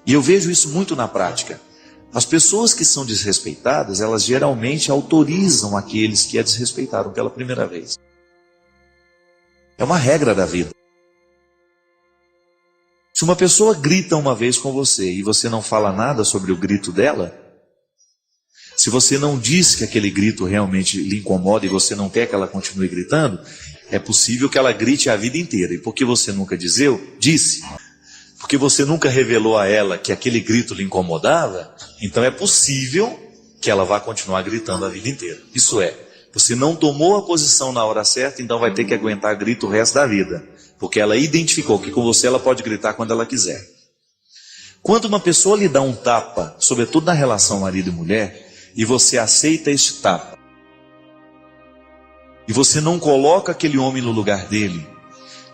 E eu vejo isso muito na prática. As pessoas que são desrespeitadas, elas geralmente autorizam aqueles que a desrespeitaram pela primeira vez. É uma regra da vida. Se uma pessoa grita uma vez com você e você não fala nada sobre o grito dela, se você não diz que aquele grito realmente lhe incomoda e você não quer que ela continue gritando, é possível que ela grite a vida inteira. E porque você nunca disse, porque você nunca revelou a ela que aquele grito lhe incomodava, então é possível que ela vá continuar gritando a vida inteira. Isso é, você não tomou a posição na hora certa, então vai ter que aguentar grito o resto da vida. Porque ela identificou que com você ela pode gritar quando ela quiser. Quando uma pessoa lhe dá um tapa, sobretudo na relação marido e mulher, e você aceita este tapa, e você não coloca aquele homem no lugar dele,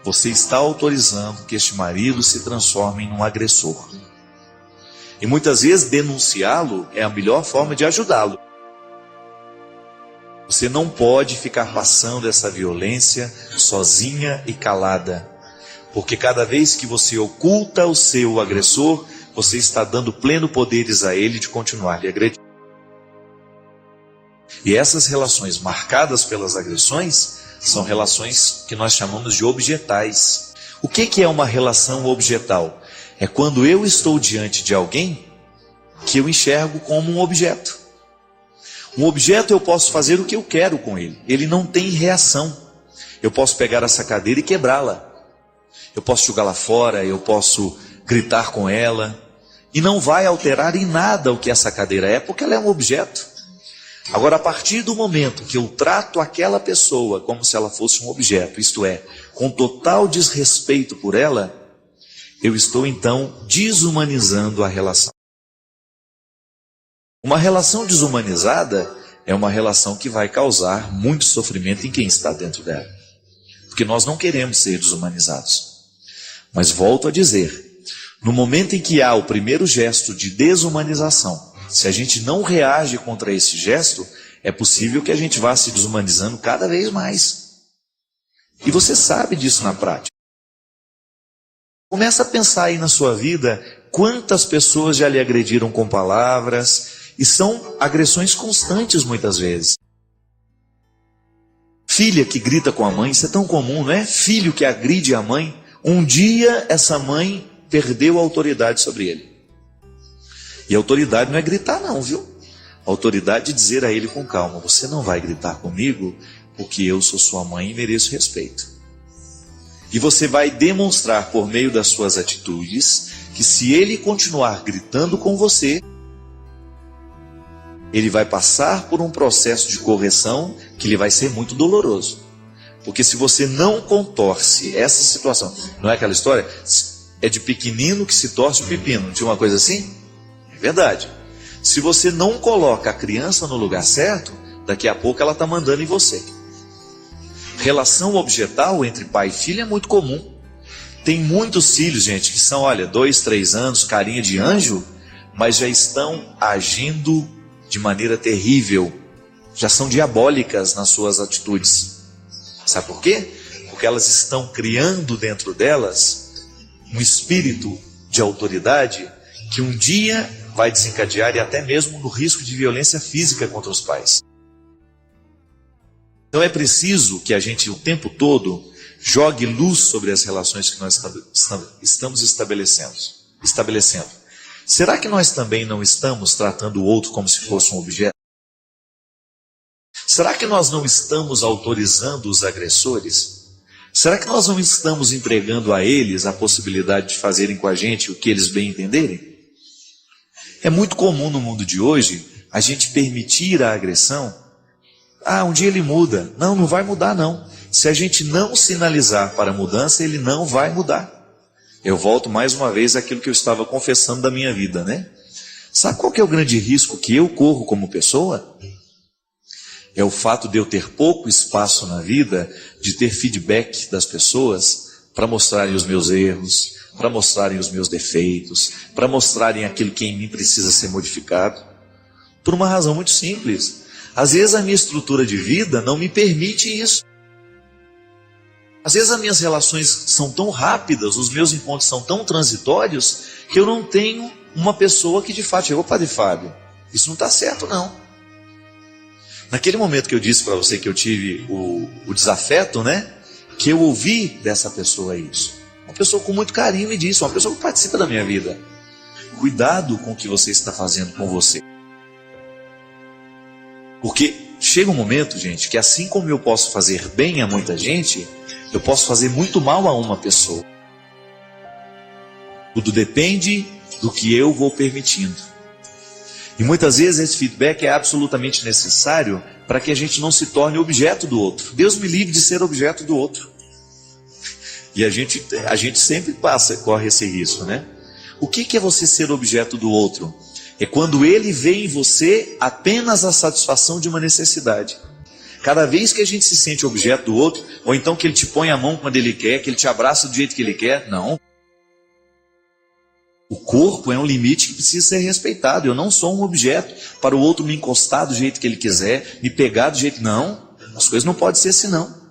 você está autorizando que este marido se transforme em um agressor. E muitas vezes denunciá-lo é a melhor forma de ajudá-lo. Você não pode ficar passando essa violência sozinha e calada, porque cada vez que você oculta o seu agressor, você está dando pleno poderes a ele de continuar lhe agredindo. E essas relações marcadas pelas agressões são relações que nós chamamos de objetais. O que é uma relação objetal? É quando eu estou diante de alguém que eu enxergo como um objeto. Um objeto eu posso fazer o que eu quero com ele. Ele não tem reação. Eu posso pegar essa cadeira e quebrá-la. Eu posso jogá-la fora, eu posso gritar com ela. E não vai alterar em nada o que essa cadeira é, porque ela é um objeto. Agora, a partir do momento que eu trato aquela pessoa como se ela fosse um objeto, isto é, com total desrespeito por ela, eu estou então desumanizando a relação. Uma relação desumanizada é uma relação que vai causar muito sofrimento em quem está dentro dela. Porque nós não queremos ser desumanizados. Mas volto a dizer, no momento em que há o primeiro gesto de desumanização, se a gente não reage contra esse gesto, é possível que a gente vá se desumanizando cada vez mais. E você sabe disso na prática. Começa a pensar aí na sua vida, quantas pessoas já lhe agrediram com palavras, e são agressões constantes muitas vezes. Filha que grita com a mãe, isso é tão comum, não é? Filho que agride a mãe. Um dia essa mãe perdeu a autoridade sobre ele. E a autoridade não é gritar não, viu? A autoridade é dizer a ele com calma, você não vai gritar comigo, porque eu sou sua mãe e mereço respeito. E você vai demonstrar por meio das suas atitudes, que se ele continuar gritando com você, ele vai passar por um processo de correção que lhe vai ser muito doloroso. Porque se você não contorce essa situação, não é aquela história? É de pequenino que se torce o pepino, não tinha uma coisa assim? É verdade. Se você não coloca a criança no lugar certo, daqui a pouco ela está mandando em você. Relação objetal entre pai e filho é muito comum. Tem muitos filhos, gente, que são, olha, 2, 3 anos, carinha de anjo, mas já estão agindo de maneira terrível. Já são diabólicas nas suas atitudes. Sabe por quê? Porque elas estão criando dentro delas um espírito de autoridade que um dia vai desencadear e até mesmo no risco de violência física contra os pais. Então é preciso que a gente o tempo todo jogue luz sobre as relações que nós estamos estabelecendo. Será que nós também não estamos tratando o outro como se fosse um objeto? Será que nós não estamos autorizando os agressores? Será que nós não estamos entregando a eles a possibilidade de fazerem com a gente o que eles bem entenderem? É muito comum no mundo de hoje a gente permitir a agressão. Um dia ele muda. Não, não vai mudar não. Se a gente não sinalizar para a mudança, ele não vai mudar. Eu volto mais uma vez àquilo que eu estava confessando da minha vida, né? Sabe qual que é o grande risco que eu corro como pessoa? É o fato de eu ter pouco espaço na vida de ter feedback das pessoas para mostrarem os meus erros, para mostrarem os meus defeitos, para mostrarem aquilo que em mim precisa ser modificado. Por uma razão muito simples. Às vezes a minha estrutura de vida não me permite isso. Às vezes as minhas relações são tão rápidas, os meus encontros são tão transitórios, que eu não tenho uma pessoa que de fato chegou, Padre Fábio, isso não está certo não. Naquele momento que eu disse para você que eu tive o desafeto, né? Que eu ouvi dessa pessoa isso. Uma pessoa com muito carinho me disse, uma pessoa que participa da minha vida. Cuidado com o que você está fazendo com você. Porque chega um momento, gente, que assim como eu posso fazer bem a muita gente, eu posso fazer muito mal a uma pessoa. Tudo depende do que eu vou permitindo. E muitas vezes esse feedback é absolutamente necessário para que a gente não se torne objeto do outro. Deus me livre de ser objeto do outro. E a gente sempre corre esse risco, né? O que é você ser objeto do outro? É quando ele vê em você apenas a satisfação de uma necessidade. Cada vez que a gente se sente objeto do outro, ou então que ele te põe a mão quando ele quer, que ele te abraça do jeito que ele quer, não. O corpo é um limite que precisa ser respeitado. Eu não sou um objeto para o outro me encostar do jeito que ele quiser, me pegar do jeito... Não, as coisas não podem ser assim não.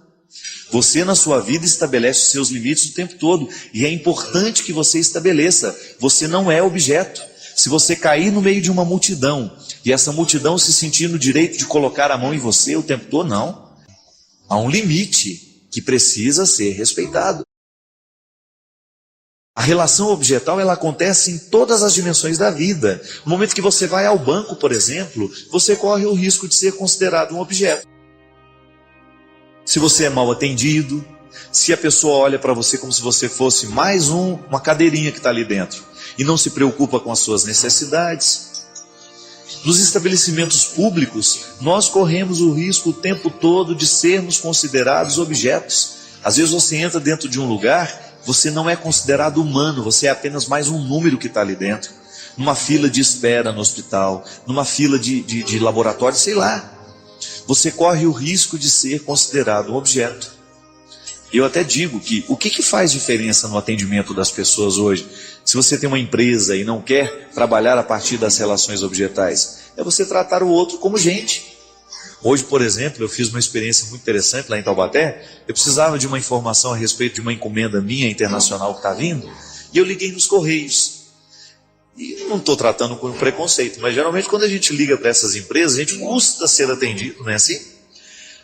Você na sua vida estabelece os seus limites o tempo todo. E é importante que você estabeleça. Você não é objeto. Se você cair no meio de uma multidão, e essa multidão se sentir no direito de colocar a mão em você o tempo todo, não. Há um limite que precisa ser respeitado. A relação objetal, ela acontece em todas as dimensões da vida. No momento que você vai ao banco, por exemplo, você corre o risco de ser considerado um objeto. Se você é mal atendido, se a pessoa olha para você como se você fosse mais uma cadeirinha que está ali dentro, e não se preocupa com as suas necessidades. Nos estabelecimentos públicos, nós corremos o risco o tempo todo de sermos considerados objetos. Às vezes você entra dentro de um lugar... Você não é considerado humano, você é apenas mais um número que está ali dentro. Numa fila de espera no hospital, numa fila de laboratório, sei lá. Você corre o risco de ser considerado um objeto. Eu até digo que o que faz diferença no atendimento das pessoas hoje? Se você tem uma empresa e não quer trabalhar a partir das relações objetais, é você tratar o outro como gente. Hoje, por exemplo, eu fiz uma experiência muito interessante lá em Taubaté. Eu precisava de uma informação a respeito de uma encomenda minha internacional que está vindo, e eu liguei nos Correios. E não estou tratando com preconceito, mas geralmente quando a gente liga para essas empresas, a gente custa ser atendido, não é assim?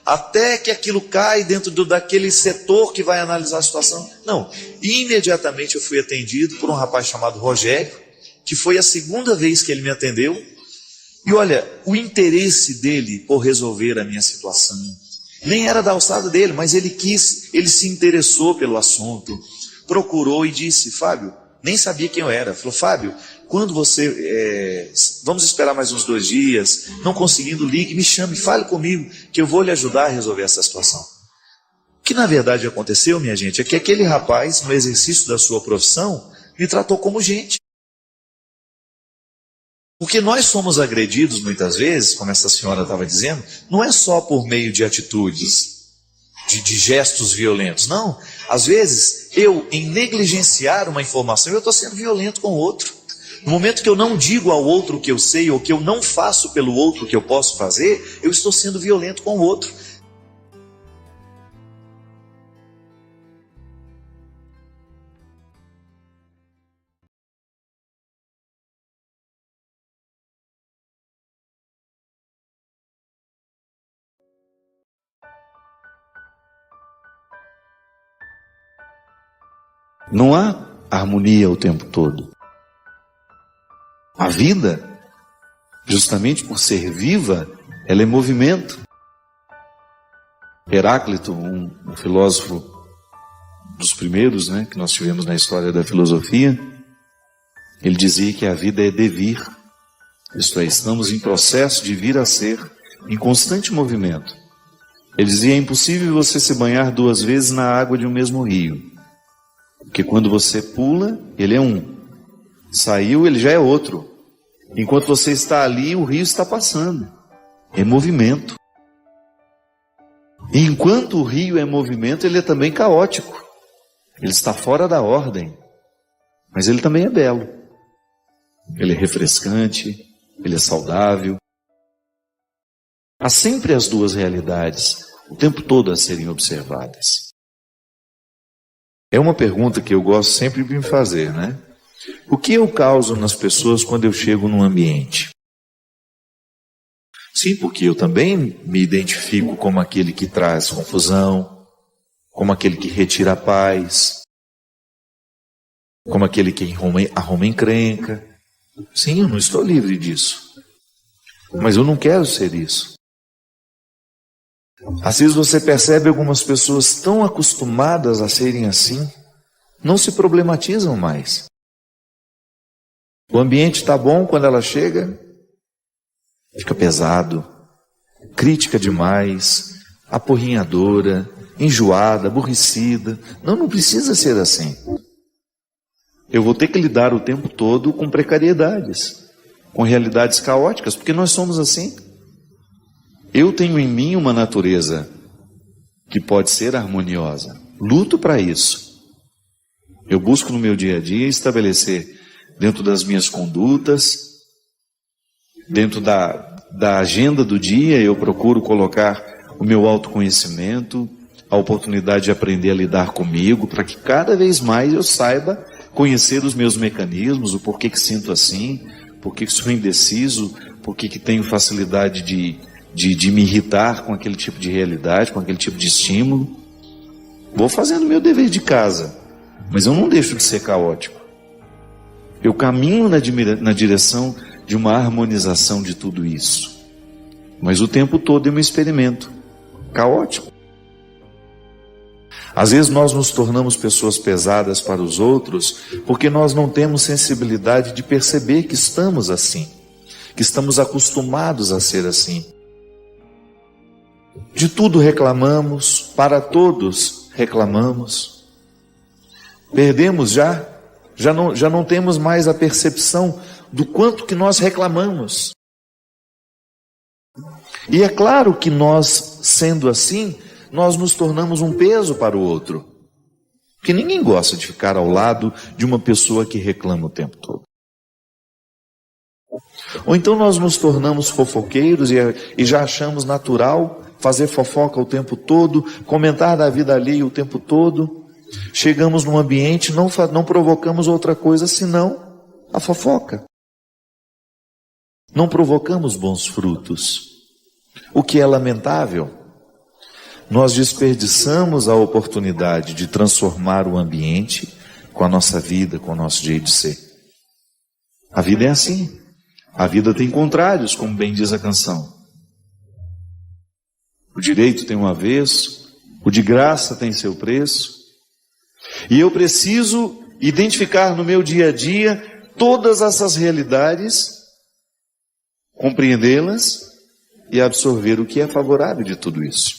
Até que aquilo cai dentro daquele setor que vai analisar a situação. Não, imediatamente eu fui atendido por um rapaz chamado Rogério, que foi a segunda vez que ele me atendeu. E olha, o interesse dele por resolver a minha situação, nem era da alçada dele, mas ele se interessou pelo assunto, procurou e disse, Fábio, nem sabia quem eu era. Falou, Fábio, quando você, vamos esperar mais uns 2 dias, não conseguindo, ligue, me chame, fale comigo, que eu vou lhe ajudar a resolver essa situação. O que na verdade aconteceu, minha gente, é que aquele rapaz, no exercício da sua profissão, me tratou como gente. Porque nós somos agredidos muitas vezes, como essa senhora estava dizendo, não é só por meio de atitudes, de gestos violentos, não. Às vezes, eu, em negligenciar uma informação, eu estou sendo violento com o outro. No momento que eu não digo ao outro o que eu sei, ou que eu não faço pelo outro o que eu posso fazer, eu estou sendo violento com o outro. Não há harmonia o tempo todo. A vida, justamente por ser viva, ela é movimento. Heráclito, um filósofo dos primeiros, que nós tivemos na história da filosofia, ele dizia que a vida é devir. Isto é, estamos em processo de vir a ser, em constante movimento. Ele dizia, é impossível você se banhar 2 vezes na água de um mesmo rio. Porque quando você pula, ele é um. Saiu, ele já é outro. Enquanto você está ali, o rio está passando. É movimento. E enquanto o rio é movimento, ele é também caótico. Ele está fora da ordem. Mas ele também é belo. Ele é refrescante, ele é saudável. Há sempre as 2 realidades, o tempo todo a serem observadas. É uma pergunta que eu gosto sempre de me fazer, O que eu causo nas pessoas quando eu chego num ambiente? Sim, porque eu também me identifico como aquele que traz confusão, como aquele que retira a paz, como aquele que arruma encrenca. Sim, eu não estou livre disso. Mas eu não quero ser isso. Às vezes você percebe algumas pessoas tão acostumadas a serem assim, não se problematizam mais. O ambiente está bom quando ela chega, fica pesado, crítica demais, apurrinhadora, enjoada, aborrecida. Não precisa ser assim. Eu vou ter que lidar o tempo todo com precariedades, com realidades caóticas, porque nós somos assim. Eu tenho em mim uma natureza que pode ser harmoniosa. Luto para isso. Eu busco no meu dia a dia estabelecer dentro das minhas condutas, dentro da agenda do dia, eu procuro colocar o meu autoconhecimento, a oportunidade de aprender a lidar comigo, para que cada vez mais eu saiba conhecer os meus mecanismos, o porquê que sinto assim, porquê que sou indeciso, porquê que tenho facilidade de me irritar com aquele tipo de realidade, com aquele tipo de estímulo. Vou fazendo meu dever de casa, mas eu não deixo de ser caótico. Eu caminho na direção de uma harmonização de tudo isso. Mas o tempo todo eu me experimento caótico. Às vezes nós nos tornamos pessoas pesadas para os outros porque nós não temos sensibilidade de perceber que estamos assim, que estamos acostumados a ser assim. De tudo reclamamos, para todos reclamamos. Perdemos já não temos mais a percepção do quanto que nós reclamamos. E é claro que nós, sendo assim, nós nos tornamos um peso para o outro. Porque ninguém gosta de ficar ao lado de uma pessoa que reclama o tempo todo. Ou então nós nos tornamos fofoqueiros e já achamos natural fazer fofoca o tempo todo, comentar da vida alheia o tempo todo. Chegamos num ambiente, não provocamos outra coisa senão a fofoca. Não provocamos bons frutos, o que é lamentável. Nós desperdiçamos a oportunidade de transformar o ambiente com a nossa vida, com o nosso jeito de ser. A vida é assim. A vida tem contrários, como bem diz a canção. O direito tem um avesso, o de graça tem seu preço. E eu preciso identificar no meu dia a dia todas essas realidades, compreendê-las e absorver o que é favorável de tudo isso.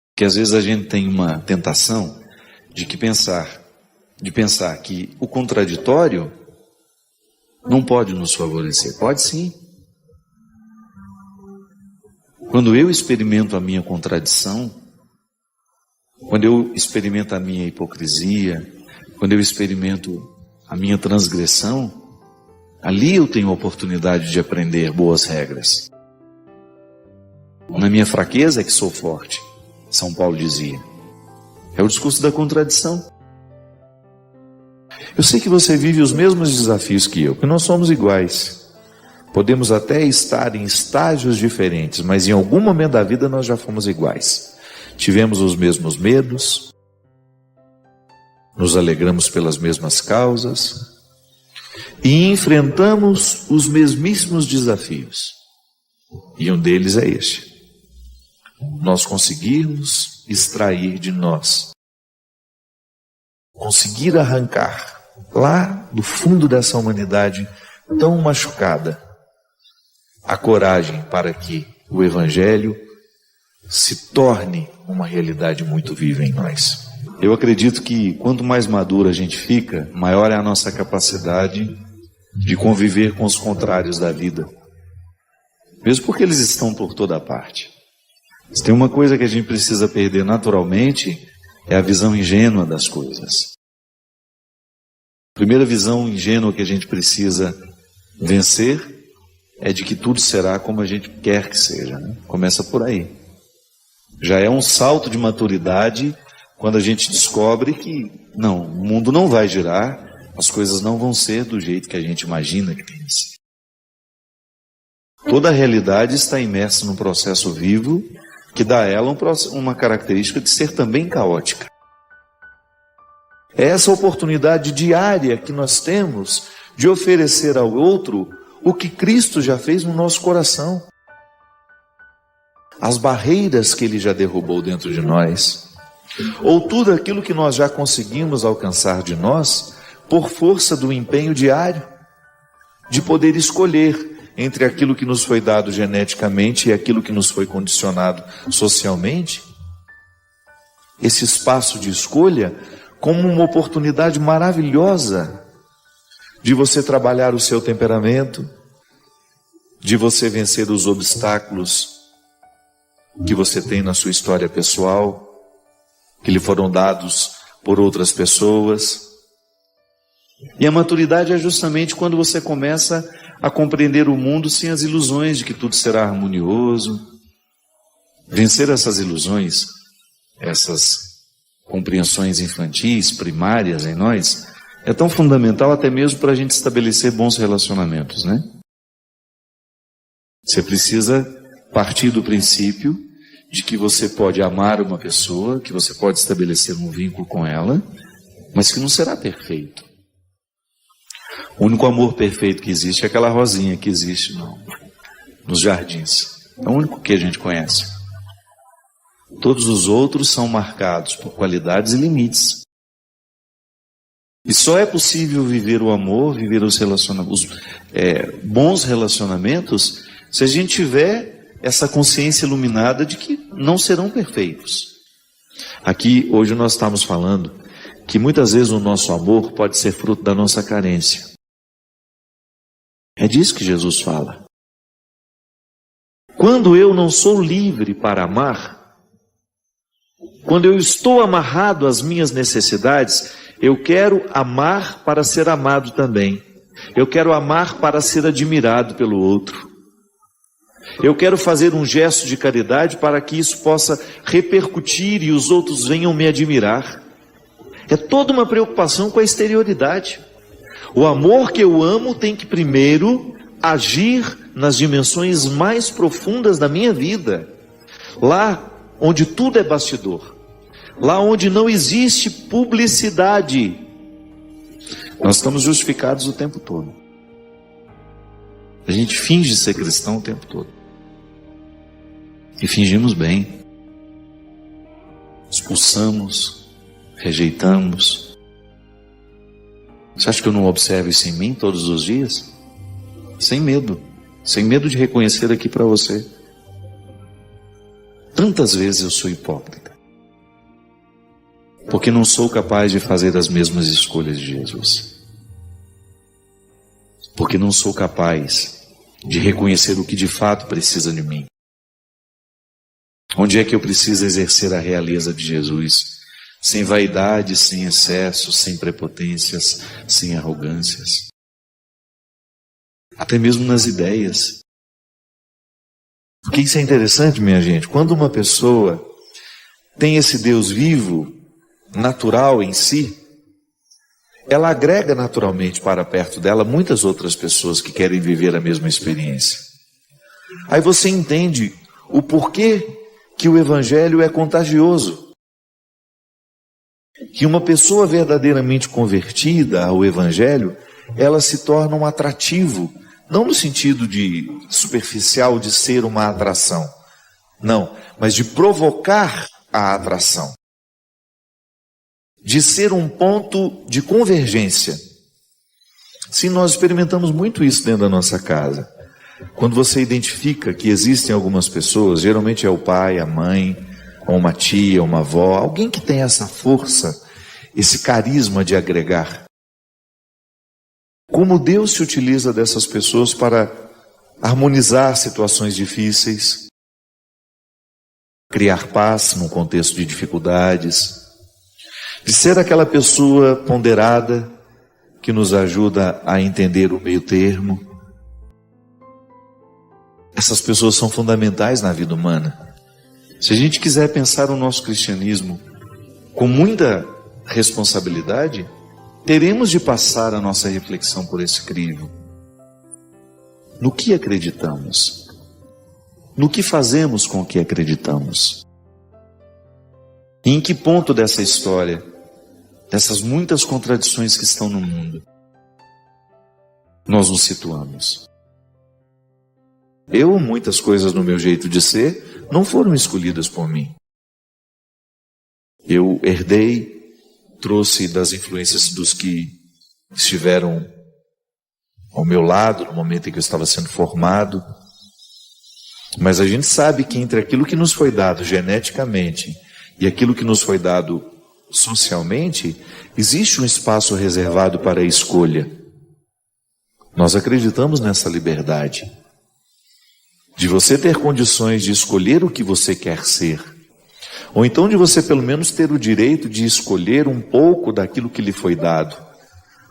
Porque às vezes a gente tem uma tentação de pensar que o contraditório não pode nos favorecer. Pode sim. Quando eu experimento a minha contradição, quando eu experimento a minha hipocrisia, quando eu experimento a minha transgressão, ali eu tenho a oportunidade de aprender boas regras. Na minha fraqueza é que sou forte, São Paulo dizia. É o discurso da contradição. Eu sei que você vive os mesmos desafios que eu, porque nós somos iguais. Podemos até estar em estágios diferentes, mas em algum momento da vida nós já fomos iguais. Tivemos os mesmos medos, nos alegramos pelas mesmas causas e enfrentamos os mesmíssimos desafios. E um deles é este: nós conseguirmos extrair de nós, conseguir arrancar lá do fundo dessa humanidade tão machucada, a coragem para que o Evangelho se torne uma realidade muito viva em nós. Eu acredito que quanto mais maduro a gente fica, maior é a nossa capacidade de conviver com os contrários da vida, mesmo porque eles estão por toda parte. Se tem uma coisa que a gente precisa perder naturalmente, é a visão ingênua das coisas. A primeira visão ingênua que a gente precisa vencer é de que tudo será como a gente quer que seja, né? Começa por aí. Já é um salto de maturidade quando a gente descobre que não, o mundo não vai girar, as coisas não vão ser do jeito que a gente imagina que tem que ser. Toda a realidade está imersa num processo vivo que dá a ela uma característica de ser também caótica. É essa oportunidade diária que nós temos de oferecer ao outro o que Cristo já fez no nosso coração. As barreiras que Ele já derrubou dentro de nós, ou tudo aquilo que nós já conseguimos alcançar de nós, por força do empenho diário, de poder escolher entre aquilo que nos foi dado geneticamente e aquilo que nos foi condicionado socialmente. Esse espaço de escolha como uma oportunidade maravilhosa de você trabalhar o seu temperamento, de você vencer os obstáculos que você tem na sua história pessoal, que lhe foram dados por outras pessoas. E a maturidade é justamente quando você começa a compreender o mundo sem as ilusões de que tudo será harmonioso. Vencer essas ilusões, essas compreensões infantis, primárias em nós, é tão fundamental até mesmo para a gente estabelecer bons relacionamentos, né? Você precisa partir do princípio de que você pode amar uma pessoa, que você pode estabelecer um vínculo com ela, mas que não será perfeito. O único amor perfeito que existe é aquela rosinha que existe nos jardins. É o único que a gente conhece. Todos os outros são marcados por qualidades e limites. E só é possível viver o amor, viver os bons relacionamentos, se a gente tiver essa consciência iluminada de que não serão perfeitos. Aqui, hoje nós estamos falando que muitas vezes o nosso amor pode ser fruto da nossa carência. É disso que Jesus fala. Quando eu não sou livre para amar, quando eu estou amarrado às minhas necessidades, eu quero amar para ser amado também. Eu quero amar para ser admirado pelo outro. Eu quero fazer um gesto de caridade para que isso possa repercutir e os outros venham me admirar. É toda uma preocupação com a exterioridade. O amor que eu amo tem que primeiro agir nas dimensões mais profundas da minha vida. Lá onde tudo é bastidor. Lá onde não existe publicidade. Nós estamos justificados o tempo todo. A gente finge ser cristão o tempo todo. E fingimos bem. Expulsamos, rejeitamos, Você acha que eu não observo isso em mim todos os dias? Sem medo de reconhecer aqui para você. Tantas vezes eu sou hipócrita, porque não sou capaz de fazer as mesmas escolhas de Jesus, porque não sou capaz de reconhecer o que de fato precisa de mim. Onde é que eu preciso exercer a realeza de Jesus? Sem vaidade, sem excessos, sem prepotências, sem arrogâncias. Até mesmo nas ideias. Porque isso é interessante, minha gente. Quando uma pessoa tem esse Deus vivo, natural em si, ela agrega naturalmente para perto dela muitas outras pessoas que querem viver a mesma experiência. Aí você entende o porquê que o Evangelho é contagioso. Que uma pessoa verdadeiramente convertida ao Evangelho, ela se torna um atrativo, não no sentido de superficial de ser uma atração, não, mas de provocar a atração, de ser um ponto de convergência. Sim, nós experimentamos muito isso dentro da nossa casa. Quando você identifica que existem algumas pessoas, geralmente é o pai, a mãe, ou uma tia, uma avó, alguém que tem essa força, esse carisma de agregar. Como Deus se utiliza dessas pessoas para harmonizar situações difíceis, criar paz num contexto de dificuldades, de ser aquela pessoa ponderada que nos ajuda a entender o meio termo. Essas pessoas são fundamentais na vida humana. Se a gente quiser pensar o nosso cristianismo com muita responsabilidade, teremos de passar a nossa reflexão por esse crivo. No que acreditamos? No que fazemos com o que acreditamos? E em que ponto dessa história, dessas muitas contradições que estão no mundo, nós nos situamos? Muitas coisas no meu jeito de ser não foram escolhidas por mim. Eu herdei, trouxe das influências dos que estiveram ao meu lado no momento em que eu estava sendo formado. Mas a gente sabe que entre aquilo que nos foi dado geneticamente e aquilo que nos foi dado socialmente, existe um espaço reservado para a escolha. Nós acreditamos nessa liberdade de você ter condições de escolher o que você quer ser, ou então de você pelo menos ter o direito de escolher um pouco daquilo que lhe foi dado,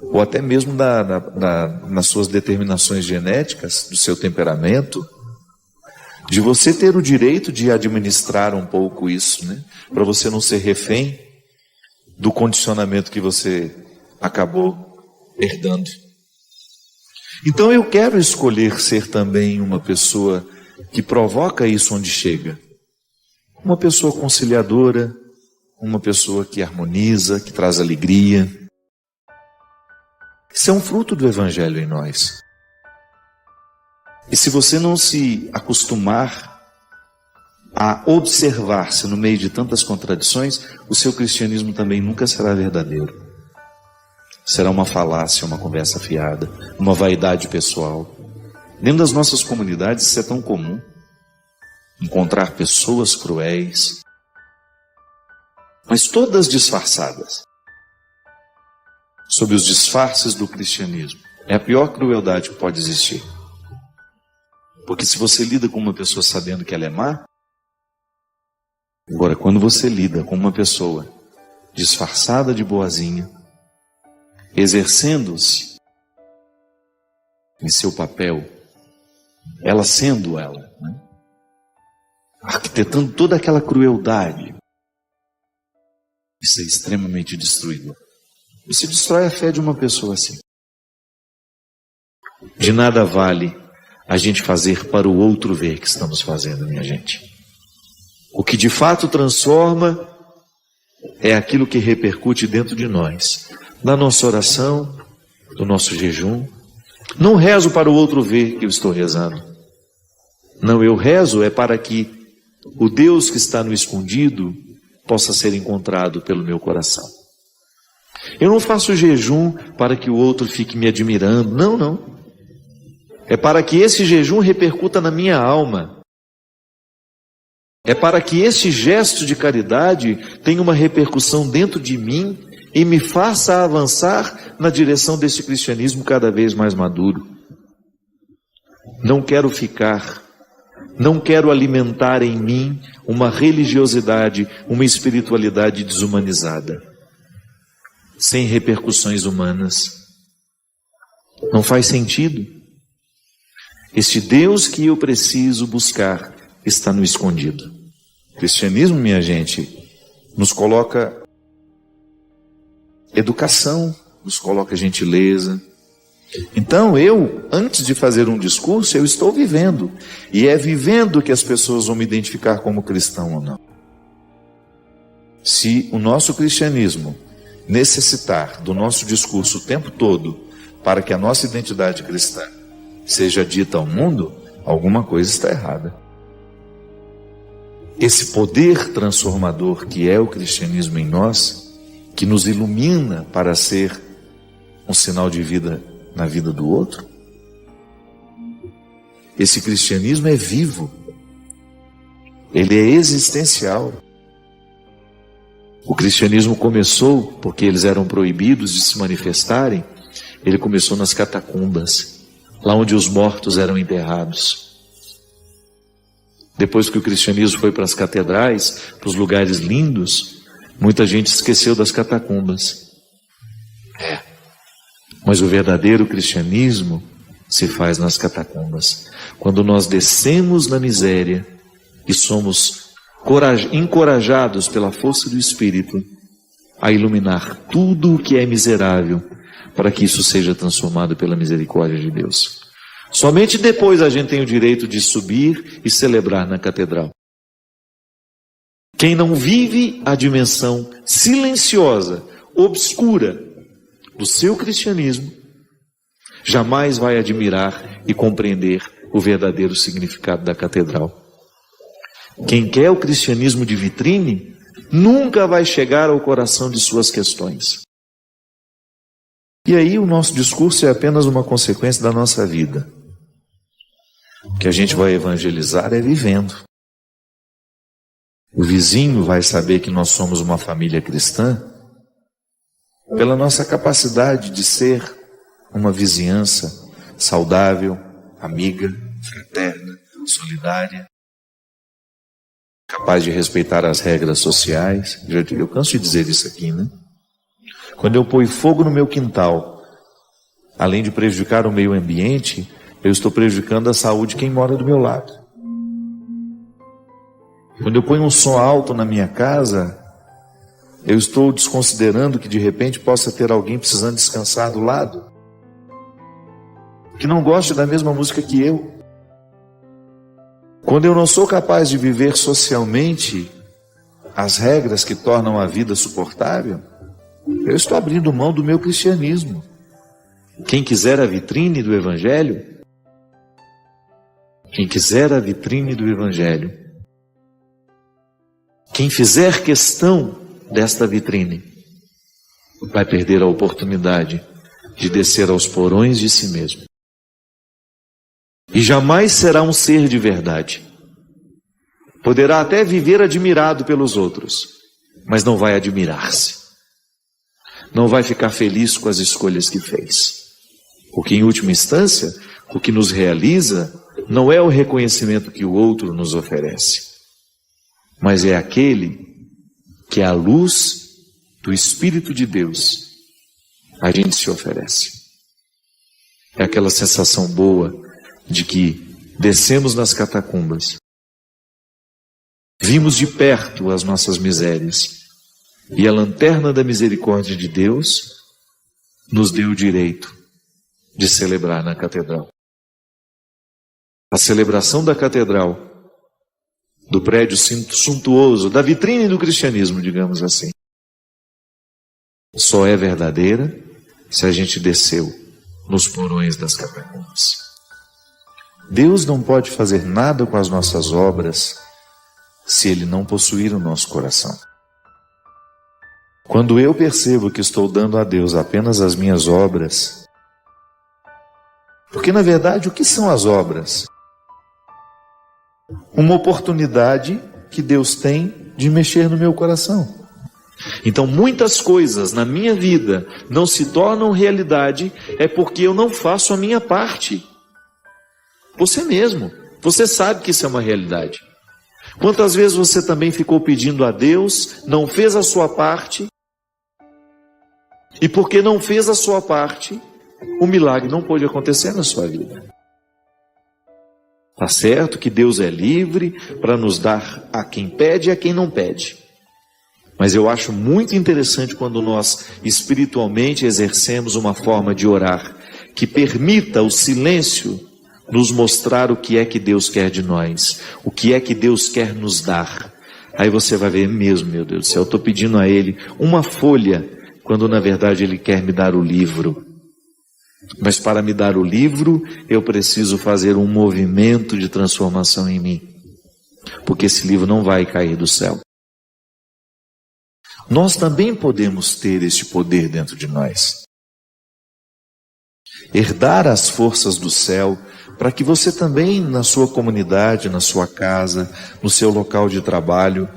ou até mesmo nas suas determinações genéticas, do seu temperamento, de você ter o direito de administrar um pouco isso, né? Para você não ser refém do condicionamento que você acabou herdando. Então eu quero escolher ser também uma pessoa que provoca isso onde chega. Uma pessoa conciliadora, uma pessoa que harmoniza, que traz alegria. Isso é um fruto do Evangelho em nós. E se você não se acostumar a observar-se no meio de tantas contradições, o seu cristianismo também nunca será verdadeiro. Será uma falácia, uma conversa fiada, uma vaidade pessoal. Dentro das nossas comunidades isso é tão comum. Encontrar pessoas cruéis, mas todas disfarçadas, sob os disfarces do cristianismo. É a pior crueldade que pode existir. Porque se você lida com uma pessoa sabendo que ela é má, agora quando você lida com uma pessoa disfarçada de boazinha, exercendo-se em seu papel, ela sendo ela, né? Arquitetando toda aquela crueldade, isso é extremamente destruidor. Você destrói a fé de uma pessoa assim. De nada vale a gente fazer para o outro ver que estamos fazendo, minha gente. O que de fato transforma é aquilo que repercute dentro de nós, na nossa oração, do nosso jejum. Não rezo para o outro ver que eu estou rezando. Não, eu rezo é para que o Deus que está no escondido possa ser encontrado pelo meu coração. Eu não faço jejum para que o outro fique me admirando. Não, não. É para que esse jejum repercuta na minha alma. É para que esse gesto de caridade tenha uma repercussão dentro de mim e me faça avançar na direção desse cristianismo cada vez mais maduro. Não quero alimentar em mim uma religiosidade, uma espiritualidade desumanizada, sem repercussões humanas. Não faz sentido. Este Deus que eu preciso buscar está no escondido. O cristianismo, minha gente, nos coloca educação, nos coloca gentileza. Então eu, antes de fazer um discurso, eu estou vivendo. E é vivendo que as pessoas vão me identificar como cristão ou não. Se o nosso cristianismo necessitar do nosso discurso o tempo todo para que a nossa identidade cristã seja dita ao mundo, alguma coisa está errada. Esse poder transformador que é o cristianismo em nós, que nos ilumina para ser um sinal de vida na vida do outro, esse cristianismo é vivo, ele é existencial. O cristianismo começou porque eles eram proibidos de se manifestarem. Ele começou nas catacumbas, lá onde os mortos eram enterrados. Depois que o cristianismo foi para as catedrais, para os lugares lindos, muita gente esqueceu das catacumbas. Mas o verdadeiro cristianismo se faz nas catacumbas. Quando nós descemos na miséria e somos encorajados pela força do Espírito a iluminar tudo o que é miserável, para que isso seja transformado pela misericórdia de Deus. Somente depois a gente tem o direito de subir e celebrar na catedral. Quem não vive a dimensão silenciosa, obscura do seu cristianismo, jamais vai admirar e compreender o verdadeiro significado da catedral. Quem quer o cristianismo de vitrine, nunca vai chegar ao coração de suas questões. E aí o nosso discurso é apenas uma consequência da nossa vida. O que a gente vai evangelizar é vivendo. O vizinho vai saber que nós somos uma família cristã pela nossa capacidade de ser uma vizinhança saudável, amiga, fraterna, solidária, capaz de respeitar as regras sociais. Eu canso de dizer isso aqui, né? Quando eu ponho fogo no meu quintal, além de prejudicar o meio ambiente, eu estou prejudicando a saúde de quem mora do meu lado. Quando eu ponho um som alto na minha casa, eu estou desconsiderando que de repente possa ter alguém precisando descansar do lado, que não gosta da mesma música que eu. Quando eu não sou capaz de viver socialmente as regras que tornam a vida suportável, eu estou abrindo mão do meu cristianismo. Quem quiser a vitrine do Evangelho, quem fizer questão desta vitrine, vai perder a oportunidade de descer aos porões de si mesmo. E jamais será um ser de verdade. Poderá até viver admirado pelos outros, mas não vai admirar-se. Não vai ficar feliz com as escolhas que fez. Porque, em última instância, o que nos realiza não é o reconhecimento que o outro nos oferece, mas é aquele que, à luz do Espírito de Deus, a gente se oferece. É aquela sensação boa de que descemos nas catacumbas, vimos de perto as nossas misérias, e a lanterna da misericórdia de Deus nos deu o direito de celebrar na catedral. A celebração da catedral, do prédio suntuoso, da vitrine do cristianismo, digamos assim, só é verdadeira se a gente desceu nos porões das catacumbas. Deus não pode fazer nada com as nossas obras se Ele não possuir o nosso coração. Quando eu percebo que estou dando a Deus apenas as minhas obras, porque na verdade o que são as obras? Uma oportunidade que Deus tem de mexer no meu coração. Então muitas coisas na minha vida não se tornam realidade é porque eu não faço a minha parte. Você mesmo, você sabe que isso é uma realidade. Quantas vezes você também ficou pedindo a Deus, não fez a sua parte, e porque não fez a sua parte, o milagre não pôde acontecer na sua vida. Tá certo que Deus é livre para nos dar a quem pede e a quem não pede. Mas eu acho muito interessante quando nós espiritualmente exercemos uma forma de orar que permita o silêncio nos mostrar o que é que Deus quer de nós, o que é que Deus quer nos dar. Aí você vai ver mesmo, meu Deus do céu, eu estou pedindo a Ele uma folha, quando na verdade Ele quer me dar o livro. Mas para me dar o livro, eu preciso fazer um movimento de transformação em mim, porque esse livro não vai cair do céu. Nós também podemos ter este poder dentro de nós. Herdar as forças do céu, para que você também, na sua comunidade, na sua casa, no seu local de trabalho,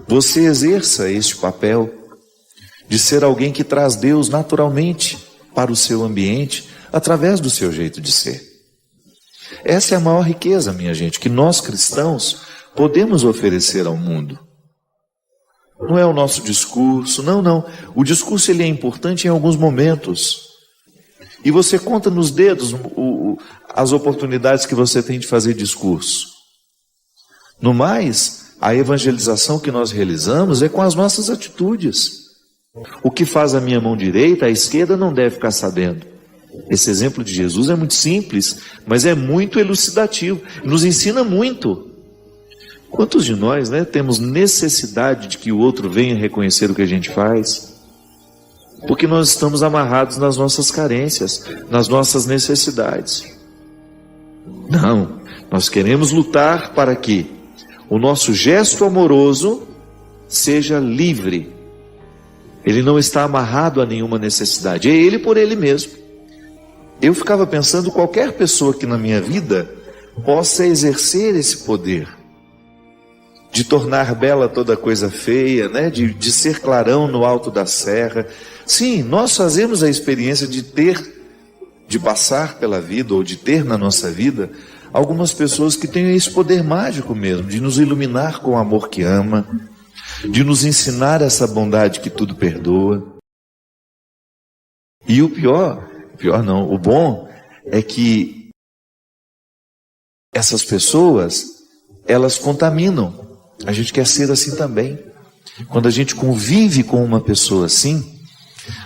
você exerça este papel de ser alguém que traz Deus naturalmente para o seu ambiente, através do seu jeito de ser. Essa é a maior riqueza, minha gente, que nós cristãos podemos oferecer ao mundo. Não é o nosso discurso, não. O discurso ele é importante em alguns momentos. E você conta nos dedos as oportunidades que você tem de fazer discurso. No mais, a evangelização que nós realizamos é com as nossas atitudes. O que faz a minha mão direita, a esquerda não deve ficar sabendo. Esse exemplo de Jesus é muito simples, mas é muito elucidativo, nos ensina muito. Quantos de nós, temos necessidade de que o outro venha reconhecer o que a gente faz? Porque nós estamos amarrados nas nossas carências, nas nossas necessidades. Não, nós queremos lutar para que o nosso gesto amoroso seja livre. Ele não está amarrado a nenhuma necessidade, é ele por ele mesmo. Eu ficava pensando, qualquer pessoa que na minha vida possa exercer esse poder, de tornar bela toda coisa feia, de ser clarão no alto da serra. Sim, nós fazemos a experiência de passar pela vida, ou de ter na nossa vida, algumas pessoas que têm esse poder mágico mesmo, de nos iluminar com o amor que ama, de nos ensinar essa bondade que tudo perdoa. E o bom é que essas pessoas, elas contaminam. A gente quer ser assim também. Quando a gente convive com uma pessoa assim,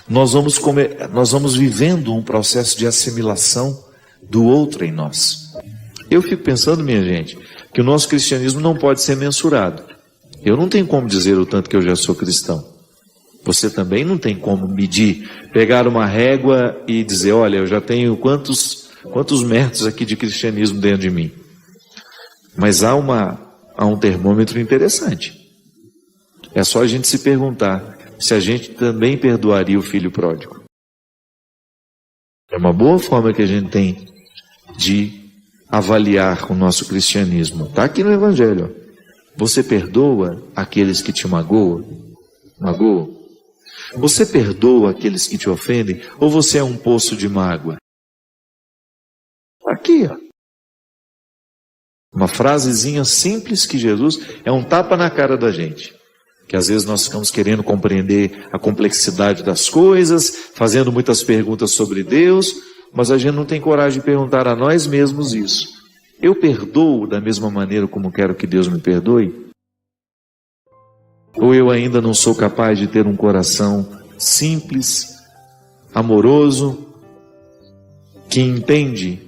nós vamos vivendo um processo de assimilação do outro em nós. Eu fico pensando, minha gente, que o nosso cristianismo não pode ser mensurado. Eu não tenho como dizer o tanto que eu já sou cristão. Você também não tem como medir, pegar uma régua e dizer, olha, eu já tenho quantos metros aqui de cristianismo dentro de mim. Mas há um termômetro interessante. É só a gente se perguntar se a gente também perdoaria o filho pródigo. É uma boa forma que a gente tem de avaliar o nosso cristianismo. Está aqui no Evangelho. Você perdoa aqueles que te magoam? Você perdoa aqueles que te ofendem? Ou você é um poço de mágoa? Aqui, ó. Uma frasezinha simples que Jesus é um tapa na cara da gente. Que às vezes nós ficamos querendo compreender a complexidade das coisas, fazendo muitas perguntas sobre Deus, mas a gente não tem coragem de perguntar a nós mesmos isso. Eu perdoo da mesma maneira como quero que Deus me perdoe? Ou eu ainda não sou capaz de ter um coração simples, amoroso, que entende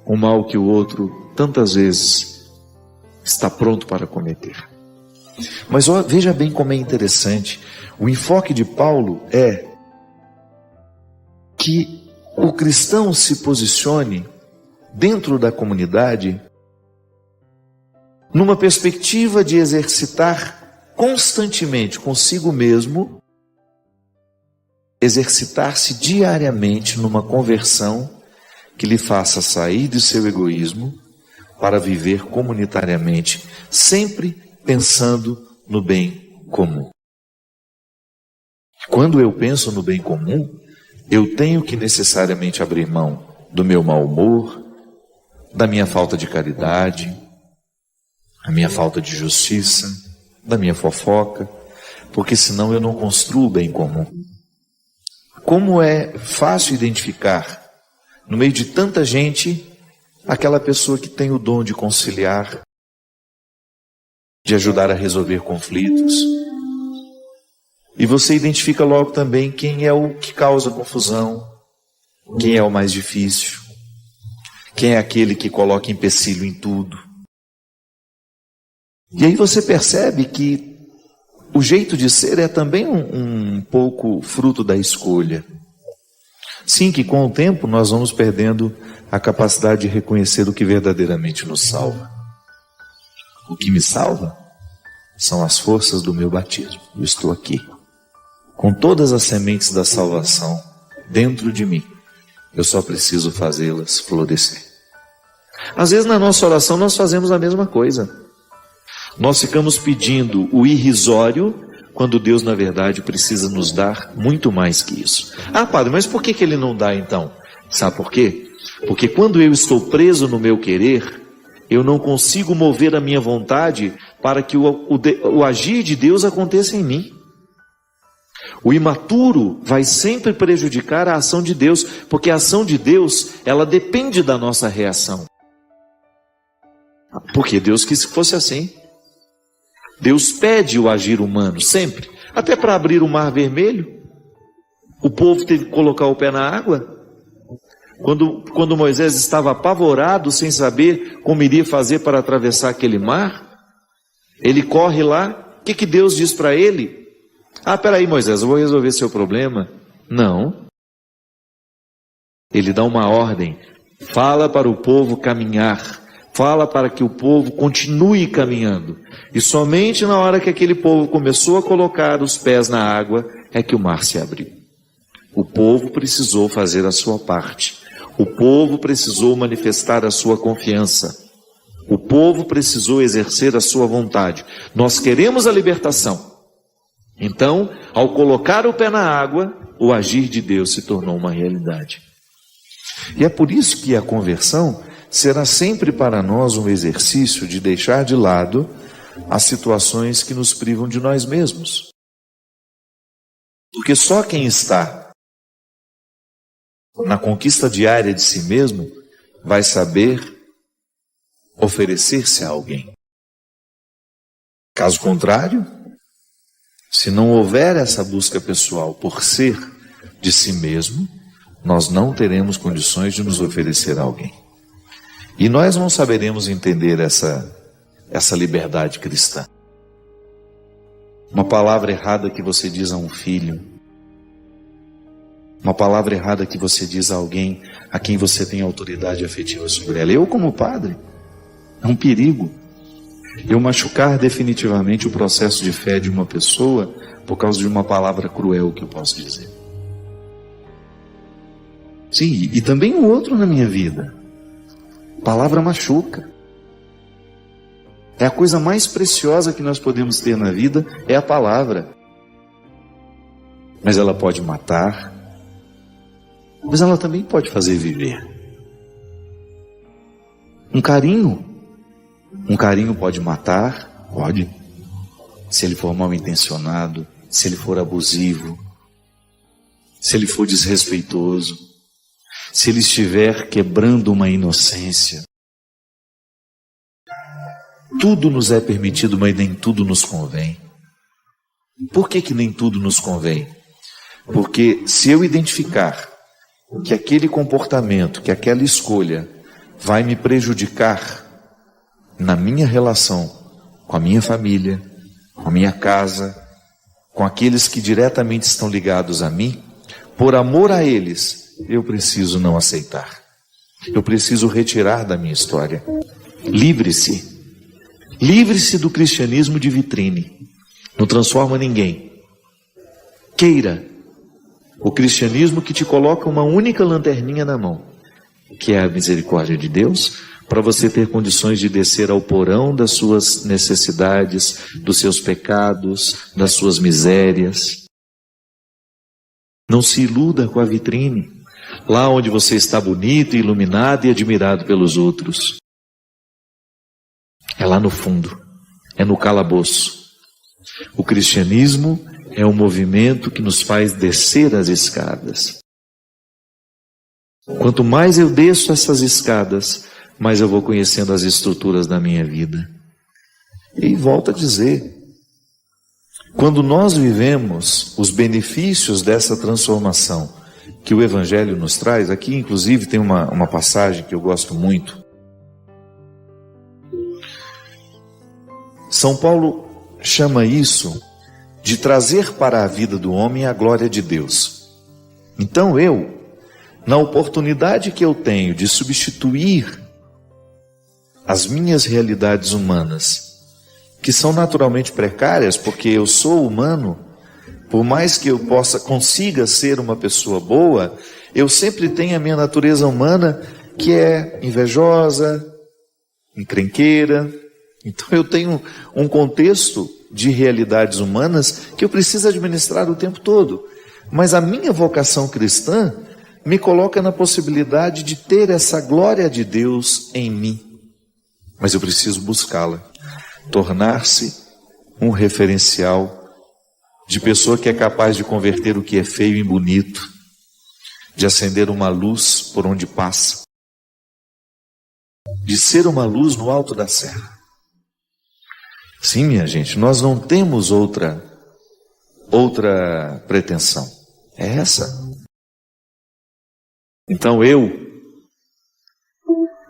o mal que o outro tantas vezes está pronto para cometer? Mas veja bem como é interessante. O enfoque de Paulo é que o cristão se posicione dentro da comunidade numa perspectiva de exercitar constantemente consigo mesmo exercitar-se diariamente numa conversão que lhe faça sair do seu egoísmo para viver comunitariamente, sempre pensando no bem comum. Quando eu penso no bem comum, eu tenho que necessariamente abrir mão do meu mau humor, da minha falta de caridade, da minha falta de justiça, da minha fofoca, porque senão eu não construo o bem comum. Como é fácil identificar, no meio de tanta gente, aquela pessoa que tem o dom de conciliar, de ajudar a resolver conflitos. E você identifica logo também quem é o que causa confusão, quem é o mais difícil, quem é aquele que coloca empecilho em tudo. E aí você percebe que o jeito de ser é também um pouco fruto da escolha. Sim, que com o tempo nós vamos perdendo a capacidade de reconhecer o que verdadeiramente nos salva. O que me salva são as forças do meu batismo. Eu estou aqui, com todas as sementes da salvação dentro de mim. Eu só preciso fazê-las florescer. Às vezes na nossa oração nós fazemos a mesma coisa. Nós ficamos pedindo o irrisório, quando Deus, na verdade, precisa nos dar muito mais que isso. Ah, padre, mas por que Ele não dá então? Sabe por quê? Porque quando eu estou preso no meu querer, eu não consigo mover a minha vontade para que o agir de Deus aconteça em mim. O imaturo vai sempre prejudicar a ação de Deus, porque a ação de Deus, ela depende da nossa reação. Porque Deus quis que fosse assim. Deus pede o agir humano, sempre. Até para abrir o mar vermelho, o povo teve que colocar o pé na água. Quando Moisés estava apavorado, sem saber como iria fazer para atravessar aquele mar, ele corre lá, o que Deus diz para ele? Ah, peraí Moisés, eu vou resolver seu problema. Não. Ele dá uma ordem, fala para o povo caminhar. Fala para que o povo continue caminhando. E somente na hora que aquele povo começou a colocar os pés na água, é que o mar se abriu. O povo precisou fazer a sua parte. O povo precisou manifestar a sua confiança. O povo precisou exercer a sua vontade. Nós queremos a libertação. Então, ao colocar o pé na água, o agir de Deus se tornou uma realidade. E é por isso que a conversão será sempre para nós um exercício de deixar de lado as situações que nos privam de nós mesmos. Porque só quem está na conquista diária de si mesmo vai saber oferecer-se a alguém. Caso contrário, se não houver essa busca pessoal por ser de si mesmo, nós não teremos condições de nos oferecer a alguém. E nós não saberemos entender essa liberdade cristã. Uma palavra errada que você diz a um filho, uma palavra errada que você diz a alguém a quem você tem autoridade afetiva sobre ela. Eu, como padre, é um perigo. Eu machucar definitivamente o processo de fé de uma pessoa por causa de uma palavra cruel que eu posso dizer. Sim, e também o outro na minha vida. Palavra machuca. É a coisa mais preciosa que nós podemos ter na vida, é a palavra. Mas ela pode matar, mas ela também pode fazer viver. Um carinho pode matar, pode, se ele for mal intencionado, se ele for abusivo, se ele for desrespeitoso, se ele estiver quebrando uma inocência. Tudo nos é permitido, mas nem tudo nos convém. Por que nem tudo nos convém? Porque se eu identificar que aquele comportamento, que aquela escolha vai me prejudicar na minha relação com a minha família, com a minha casa, com aqueles que diretamente estão ligados a mim, por amor a eles, eu preciso não aceitar. Eu preciso retirar da minha história. Livre-se. Livre-se do cristianismo de vitrine. Não transforma ninguém. Queira O cristianismo que te coloca uma única lanterninha na mão, que é a misericórdia de Deus, para você ter condições de descer ao porão das suas necessidades, dos seus pecados, das suas misérias. Não se iluda com a vitrine, lá onde você está bonito, iluminado e admirado pelos outros. É lá no fundo, é no calabouço. O cristianismo é um movimento que nos faz descer as escadas. Quanto mais eu desço essas escadas, mais eu vou conhecendo as estruturas da minha vida. E volto a dizer, quando nós vivemos os benefícios dessa transformação que o Evangelho nos traz, aqui inclusive tem uma passagem que eu gosto muito. São Paulo chama isso de trazer para a vida do homem a glória de Deus. Então eu, na oportunidade que eu tenho de substituir as minhas realidades humanas, que são naturalmente precárias, porque eu sou humano, por mais que eu consiga ser uma pessoa boa, eu sempre tenho a minha natureza humana que é invejosa, encrenqueira. Então eu tenho um contexto de realidades humanas que eu preciso administrar o tempo todo. Mas a minha vocação cristã me coloca na possibilidade de ter essa glória de Deus em mim. Mas eu preciso buscá-la, tornar-se um referencial de pessoa que é capaz de converter o que é feio em bonito, de acender uma luz por onde passa, de ser uma luz no alto da serra. Sim, minha gente, nós não temos outra pretensão. É essa. Então eu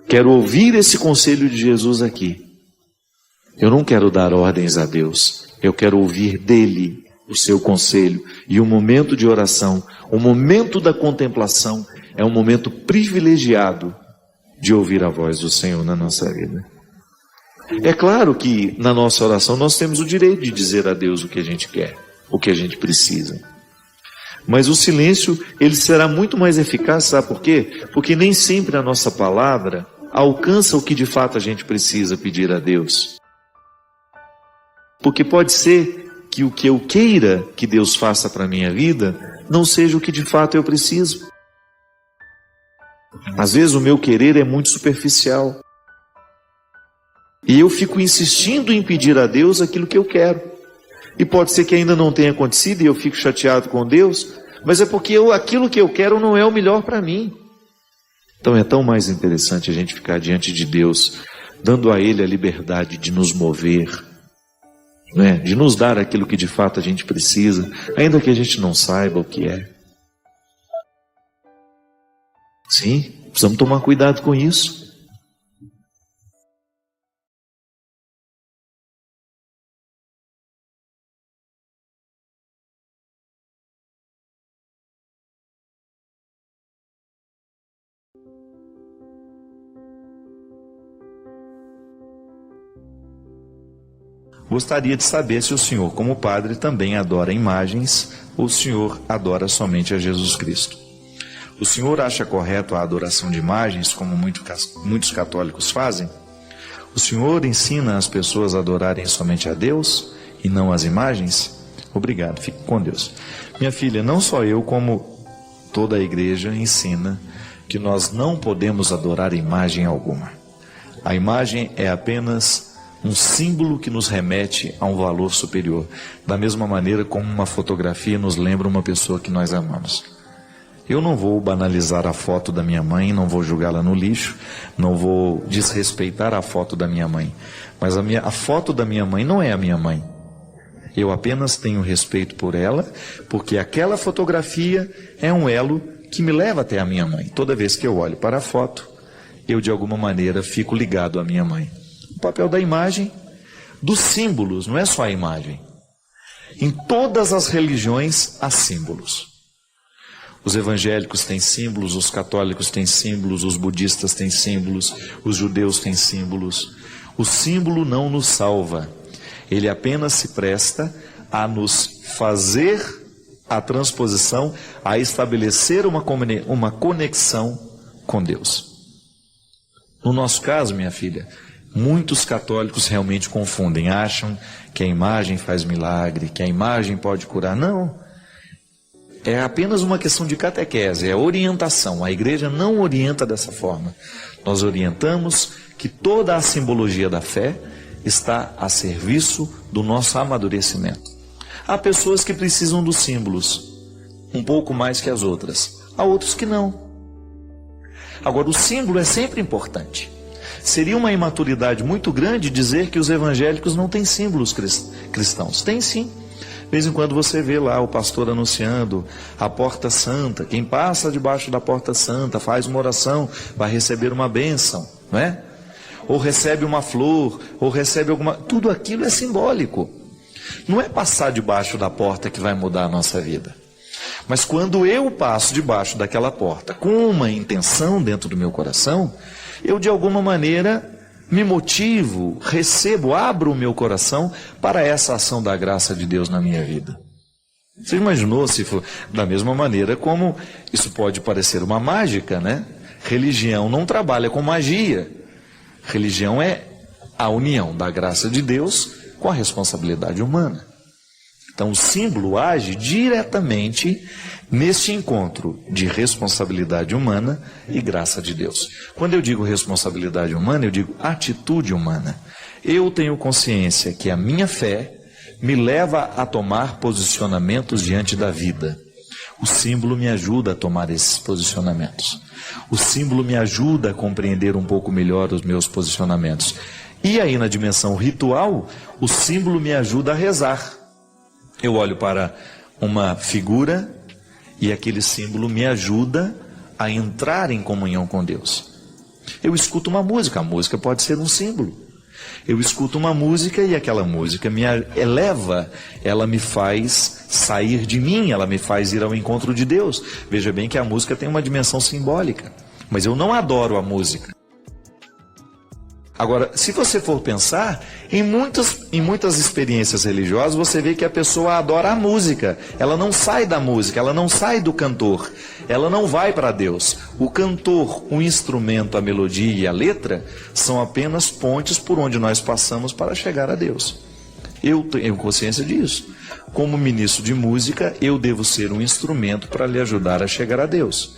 quero ouvir esse conselho de Jesus aqui. Eu não quero dar ordens a Deus. Eu quero ouvir dele o seu conselho. E o momento de oração, o momento da contemplação, é um momento privilegiado de ouvir a voz do Senhor na nossa vida. É claro que na nossa oração nós temos o direito de dizer a Deus o que a gente quer, o que a gente precisa. Mas o silêncio, ele será muito mais eficaz, sabe por quê? Porque nem sempre a nossa palavra alcança o que de fato a gente precisa pedir a Deus. Porque pode ser que o que eu queira que Deus faça para a minha vida não seja o que de fato eu preciso. Às vezes o meu querer é muito superficial. E eu fico insistindo em pedir a Deus aquilo que eu quero. E pode ser que ainda não tenha acontecido e eu fico chateado com Deus, mas é porque aquilo que eu quero não é o melhor para mim. Então é tão mais interessante a gente ficar diante de Deus, dando a Ele a liberdade de nos mover, né? De nos dar aquilo que de fato a gente precisa, ainda que a gente não saiba o que é. Sim, precisamos tomar cuidado com isso. Gostaria de saber se o senhor, como padre, também adora imagens ou o senhor adora somente a Jesus Cristo. O senhor acha correto a adoração de imagens, como muitos católicos fazem? O senhor ensina as pessoas a adorarem somente a Deus e não as imagens? Obrigado, fique com Deus. Minha filha, não só eu, como toda a igreja ensina que nós não podemos adorar imagem alguma. A imagem é apenas um símbolo que nos remete a um valor superior, da mesma maneira como uma fotografia nos lembra uma pessoa que nós amamos. Eu não vou banalizar a foto da minha mãe, não vou jogá-la no lixo, não vou desrespeitar a foto da minha mãe, mas a foto da minha mãe não é a minha mãe. Eu apenas tenho respeito por ela, porque aquela fotografia é um elo que me leva até a minha mãe. Toda vez que eu olho para a foto, eu de alguma maneira fico ligado à minha mãe. O papel da imagem, dos símbolos, não é só a imagem. Em todas as religiões há símbolos. Os evangélicos têm símbolos, os católicos têm símbolos, os budistas têm símbolos, os judeus têm símbolos. O símbolo não nos salva. Ele apenas se presta a nos fazer a transposição, a estabelecer uma conexão com Deus. No nosso caso, minha filha, muitos católicos realmente confundem, acham que a imagem faz milagre, que a imagem pode curar. Não, é apenas uma questão de catequese, é orientação. A igreja não orienta dessa forma. Nós orientamos que toda a simbologia da fé está a serviço do nosso amadurecimento. Há pessoas que precisam dos símbolos, um pouco mais que as outras. Há outros que não. Agora, o símbolo é sempre importante. Seria uma imaturidade muito grande dizer que os evangélicos não têm símbolos cristãos. Tem sim. De vez em quando você vê lá o pastor anunciando a porta santa. Quem passa debaixo da porta santa, faz uma oração, vai receber uma bênção, não é? Ou recebe uma flor, ou recebe alguma... Tudo aquilo é simbólico. Não é passar debaixo da porta que vai mudar a nossa vida. Mas quando eu passo debaixo daquela porta com uma intenção dentro do meu coração, eu de alguma maneira me motivo, recebo, abro o meu coração para essa ação da graça de Deus na minha vida. Você imaginou se for da mesma maneira como isso pode parecer uma mágica, né? Religião não trabalha com magia. Religião é a união da graça de Deus com a responsabilidade humana. Então o símbolo age diretamente neste encontro de responsabilidade humana e graça de Deus. Quando eu digo responsabilidade humana, eu digo atitude humana. Eu tenho consciência que a minha fé me leva a tomar posicionamentos diante da vida. O símbolo me ajuda a tomar esses posicionamentos. O símbolo me ajuda a compreender um pouco melhor os meus posicionamentos. E aí na dimensão ritual, o símbolo me ajuda a rezar. Eu olho para uma figura e aquele símbolo me ajuda a entrar em comunhão com Deus. Eu escuto uma música, a música pode ser um símbolo. Eu escuto uma música e aquela música me eleva, ela me faz sair de mim, ela me faz ir ao encontro de Deus. Veja bem que a música tem uma dimensão simbólica, mas eu não adoro a música. Agora, se você for pensar, em muitas experiências religiosas, você vê que a pessoa adora a música. Ela não sai da música, ela não sai do cantor, ela não vai para Deus. O cantor, o instrumento, a melodia e a letra são apenas pontes por onde nós passamos para chegar a Deus. Eu tenho consciência disso. Como ministro de música, eu devo ser um instrumento para lhe ajudar a chegar a Deus.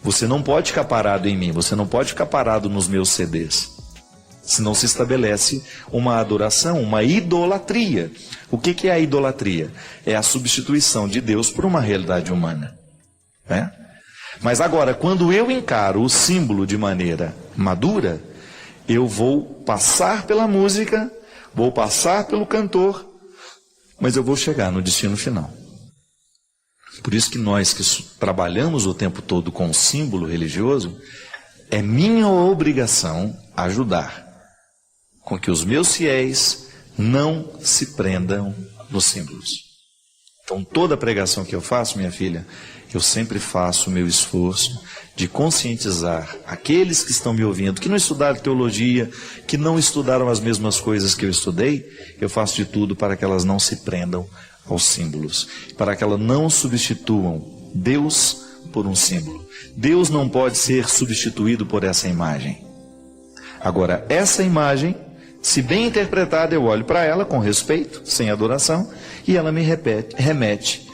Você não pode ficar parado em mim, você não pode ficar parado nos meus CDs. Senão se estabelece uma adoração, uma idolatria. O que é a idolatria? É a substituição de Deus por uma realidade humana. Né? Mas agora, quando eu encaro o símbolo de maneira madura, eu vou passar pela música, vou passar pelo cantor, mas eu vou chegar no destino final. Por isso que nós que trabalhamos o tempo todo com o símbolo religioso, é minha obrigação ajudar com que os meus fiéis não se prendam nos símbolos. Então, toda pregação que eu faço, minha filha, eu sempre faço o meu esforço de conscientizar aqueles que estão me ouvindo, que não estudaram teologia, que não estudaram as mesmas coisas que eu estudei, eu faço de tudo para que elas não se prendam aos símbolos, para que elas não substituam Deus por um símbolo. Deus não pode ser substituído por essa imagem. Agora, essa imagem, se bem interpretada, eu olho para ela com respeito, sem adoração, e ela me remete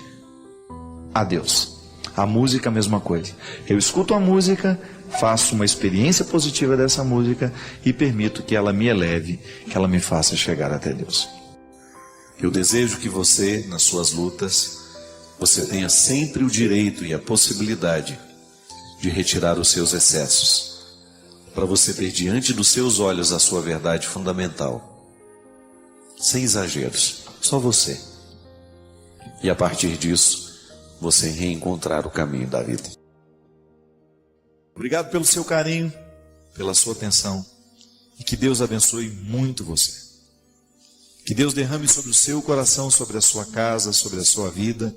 a Deus. A música, a mesma coisa. Eu escuto a música, faço uma experiência positiva dessa música e permito que ela me eleve, que ela me faça chegar até Deus. Eu desejo que você, nas suas lutas, você tenha sempre o direito e a possibilidade de retirar os seus excessos, para você ter diante dos seus olhos a sua verdade fundamental, sem exageros, só você. E a partir disso, você reencontrar o caminho da vida. Obrigado pelo seu carinho, pela sua atenção, e que Deus abençoe muito você. Que Deus derrame sobre o seu coração, sobre a sua casa, sobre a sua vida,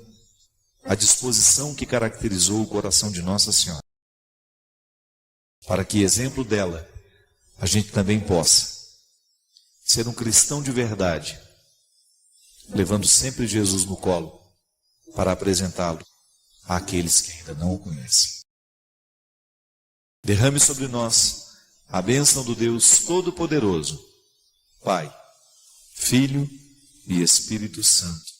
a disposição que caracterizou o coração de Nossa Senhora, para que, exemplo dela, a gente também possa ser um cristão de verdade, levando sempre Jesus no colo, para apresentá-lo àqueles que ainda não o conhecem. Derrame sobre nós a bênção do Deus Todo-Poderoso, Pai, Filho e Espírito Santo.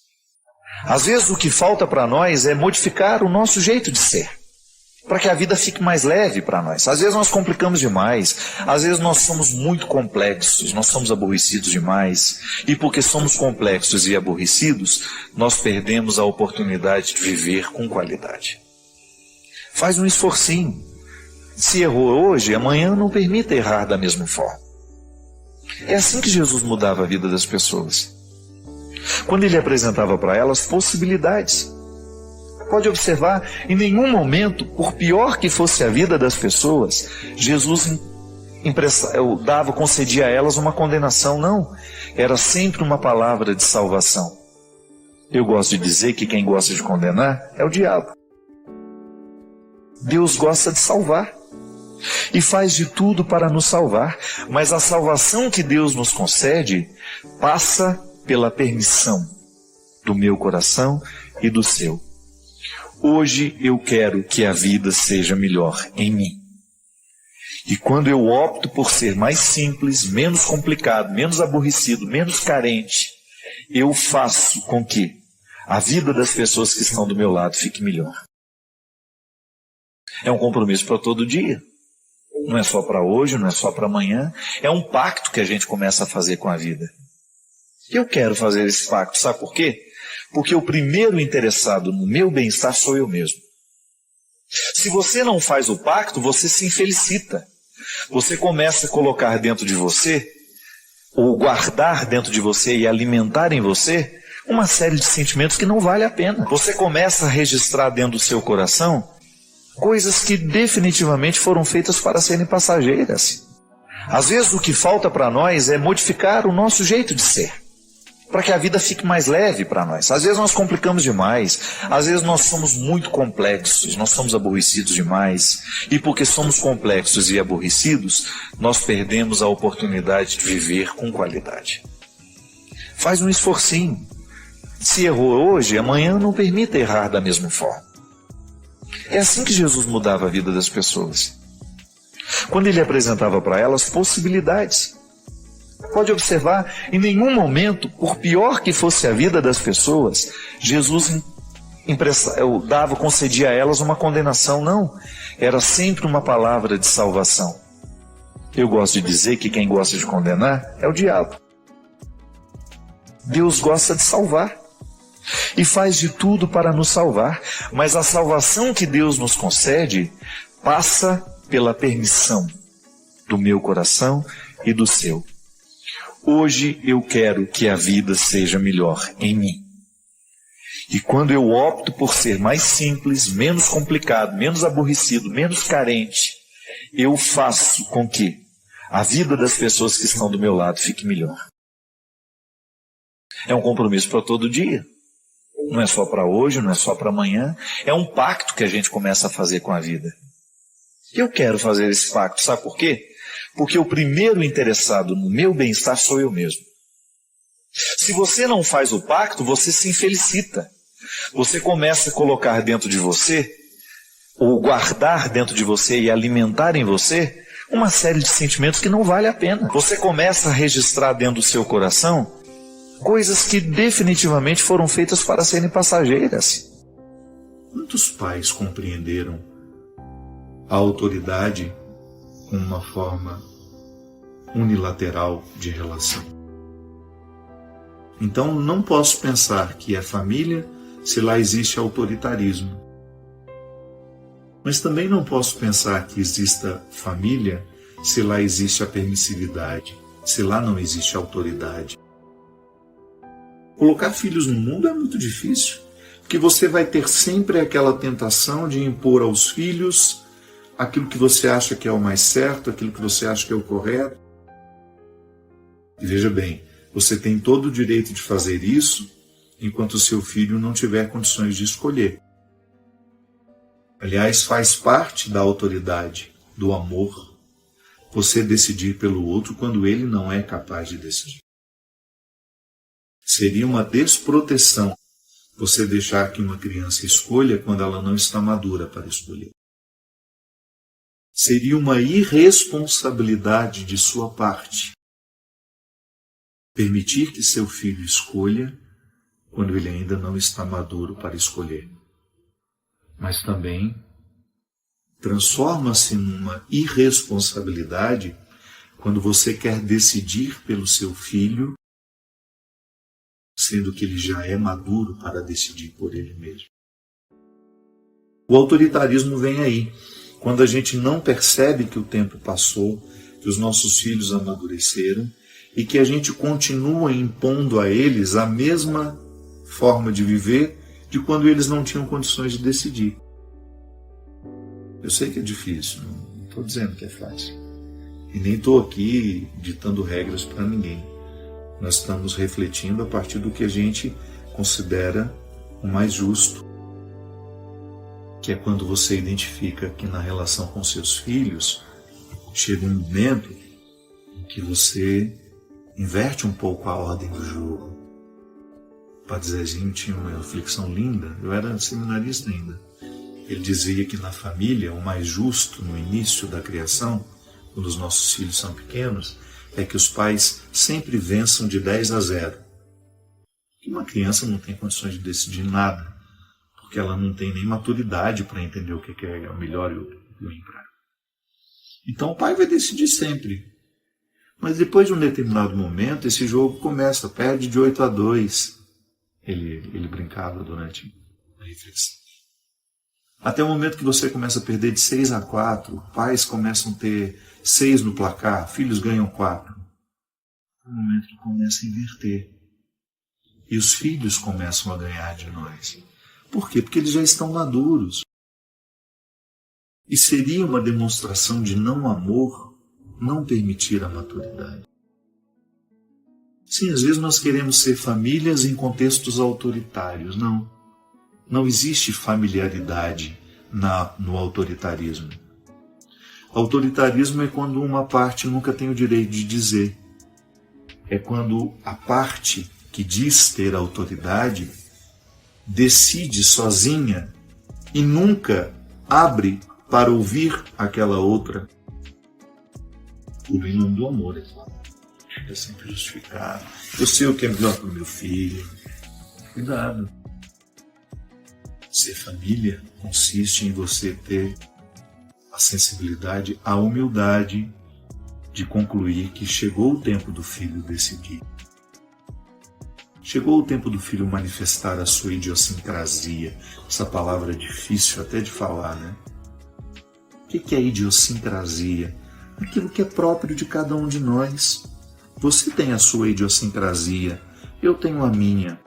Às vezes o que falta para nós é modificar o nosso jeito de ser, para que a vida fique mais leve para nós. Às vezes nós complicamos demais, às vezes nós somos muito complexos, nós somos aborrecidos demais, e porque somos complexos e aborrecidos, nós perdemos a oportunidade de viver com qualidade. Faz um esforcinho. Se errou hoje, amanhã não permita errar da mesma forma. É assim que Jesus mudava a vida das pessoas. Quando ele apresentava para elas possibilidades. Pode observar, em nenhum momento, por pior que fosse a vida das pessoas, Jesus concedia a elas uma condenação, não. Era sempre uma palavra de salvação. Eu gosto de dizer que quem gosta de condenar é o diabo. Deus gosta de salvar. E faz de tudo para nos salvar, mas a salvação que Deus nos concede passa pela permissão do meu coração e do seu. Hoje eu quero que a vida seja melhor em mim. E quando eu opto por ser mais simples, menos complicado, menos aborrecido, menos carente, eu faço com que a vida das pessoas que estão do meu lado fique melhor. É um compromisso para todo dia. Não é só para hoje, não é só para amanhã. É um pacto que a gente começa a fazer com a vida. Eu quero fazer esse pacto, sabe por quê? Porque o primeiro interessado no meu bem-estar sou eu mesmo. Se você não faz o pacto, você se infelicita. Você começa a colocar dentro de você, ou guardar dentro de você e alimentar em você, uma série de sentimentos que não vale a pena. Você começa a registrar dentro do seu coração coisas que definitivamente foram feitas para serem passageiras. Às vezes o que falta para nós é modificar o nosso jeito de ser, para que a vida fique mais leve para nós. Às vezes nós complicamos demais, às vezes nós somos muito complexos, nós somos aborrecidos demais, e porque somos complexos e aborrecidos, nós perdemos a oportunidade de viver com qualidade. Faz um esforcinho. Se errou hoje, amanhã não permita errar da mesma forma. É assim que Jesus mudava a vida das pessoas. Quando ele apresentava para elas possibilidades. Pode observar, em nenhum momento, por pior que fosse a vida das pessoas, Jesus concedia a elas uma condenação, não. Era sempre uma palavra de salvação. Eu gosto de dizer que quem gosta de condenar é o diabo. Deus gosta de salvar. E faz de tudo para nos salvar, mas a salvação que Deus nos concede passa pela permissão do meu coração e do seu. Hoje eu quero que a vida seja melhor em mim. E quando eu opto por ser mais simples, menos complicado, menos aborrecido, menos carente, eu faço com que a vida das pessoas que estão do meu lado fique melhor. É um compromisso para todo dia. Não é só para hoje, não é só para amanhã. É um pacto que a gente começa a fazer com a vida. Eu quero fazer esse pacto, sabe por quê? Porque o primeiro interessado no meu bem-estar sou eu mesmo. Se você não faz o pacto, você se infelicita. Você começa a colocar dentro de você, ou guardar dentro de você e alimentar em você, uma série de sentimentos que não vale a pena. Você começa a registrar dentro do seu coração coisas que definitivamente foram feitas para serem passageiras. Quantos pais compreenderam a autoridade como uma forma unilateral de relação? Então não posso pensar que é família se lá existe autoritarismo. Mas também não posso pensar que exista família se lá existe a permissividade, se lá não existe autoridade. Colocar filhos no mundo é muito difícil, porque você vai ter sempre aquela tentação de impor aos filhos aquilo que você acha que é o mais certo, aquilo que você acha que é o correto. E veja bem, você tem todo o direito de fazer isso enquanto o seu filho não tiver condições de escolher. Aliás, faz parte da autoridade, do amor, você decidir pelo outro quando ele não é capaz de decidir. Seria uma desproteção você deixar que uma criança escolha quando ela não está madura para escolher. Seria uma irresponsabilidade de sua parte permitir que seu filho escolha quando ele ainda não está maduro para escolher. Mas também transforma-se numa irresponsabilidade quando você quer decidir pelo seu filho, sendo que ele já é maduro para decidir por ele mesmo. O autoritarismo vem aí, quando a gente não percebe que o tempo passou, que os nossos filhos amadureceram e que a gente continua impondo a eles a mesma forma de viver de quando eles não tinham condições de decidir. Eu sei que é difícil, não estou dizendo que é fácil. E nem estou aqui ditando regras para ninguém. Nós estamos refletindo a partir do que a gente considera o mais justo, que é quando você identifica que na relação com seus filhos chega um momento em que você inverte um pouco a ordem do jogo. O Padre Zezinho tinha uma reflexão linda, eu era seminarista ainda. Ele dizia que na família o mais justo no início da criação, quando os nossos filhos são pequenos, é que os pais sempre vençam de 10-0. Porque uma criança não tem condições de decidir nada, porque ela não tem nem maturidade para entender o que é o melhor e o ruim para ela. Então o pai vai decidir sempre. Mas depois de um determinado momento, esse jogo começa, perde de 8-2. Ele brincava durante a reflexão. Até o momento que você começa a perder de 6-4, pais começam a ter 6 no placar, filhos ganham 4. É o momento que começa a inverter. E os filhos começam a ganhar de nós. Por quê? Porque eles já estão maduros. E seria uma demonstração de não amor não permitir a maturidade. Sim, às vezes nós queremos ser famílias em contextos autoritários. Não. Não existe familiaridade no autoritarismo. Autoritarismo é quando uma parte nunca tem o direito de dizer. É quando a parte que diz ter autoridade decide sozinha e nunca abre para ouvir aquela outra. Tudo em nome do amor, é claro. É sempre justificado. Eu sei o que é melhor para o meu filho. Cuidado. Ser família consiste em você ter a sensibilidade, a humildade de concluir que chegou o tempo do filho decidir. Chegou o tempo do filho manifestar a sua idiosincrasia. Essa palavra é difícil até de falar, né? O que é idiosincrasia? Aquilo que é próprio de cada um de nós. Você tem a sua idiosincrasia, eu tenho a minha.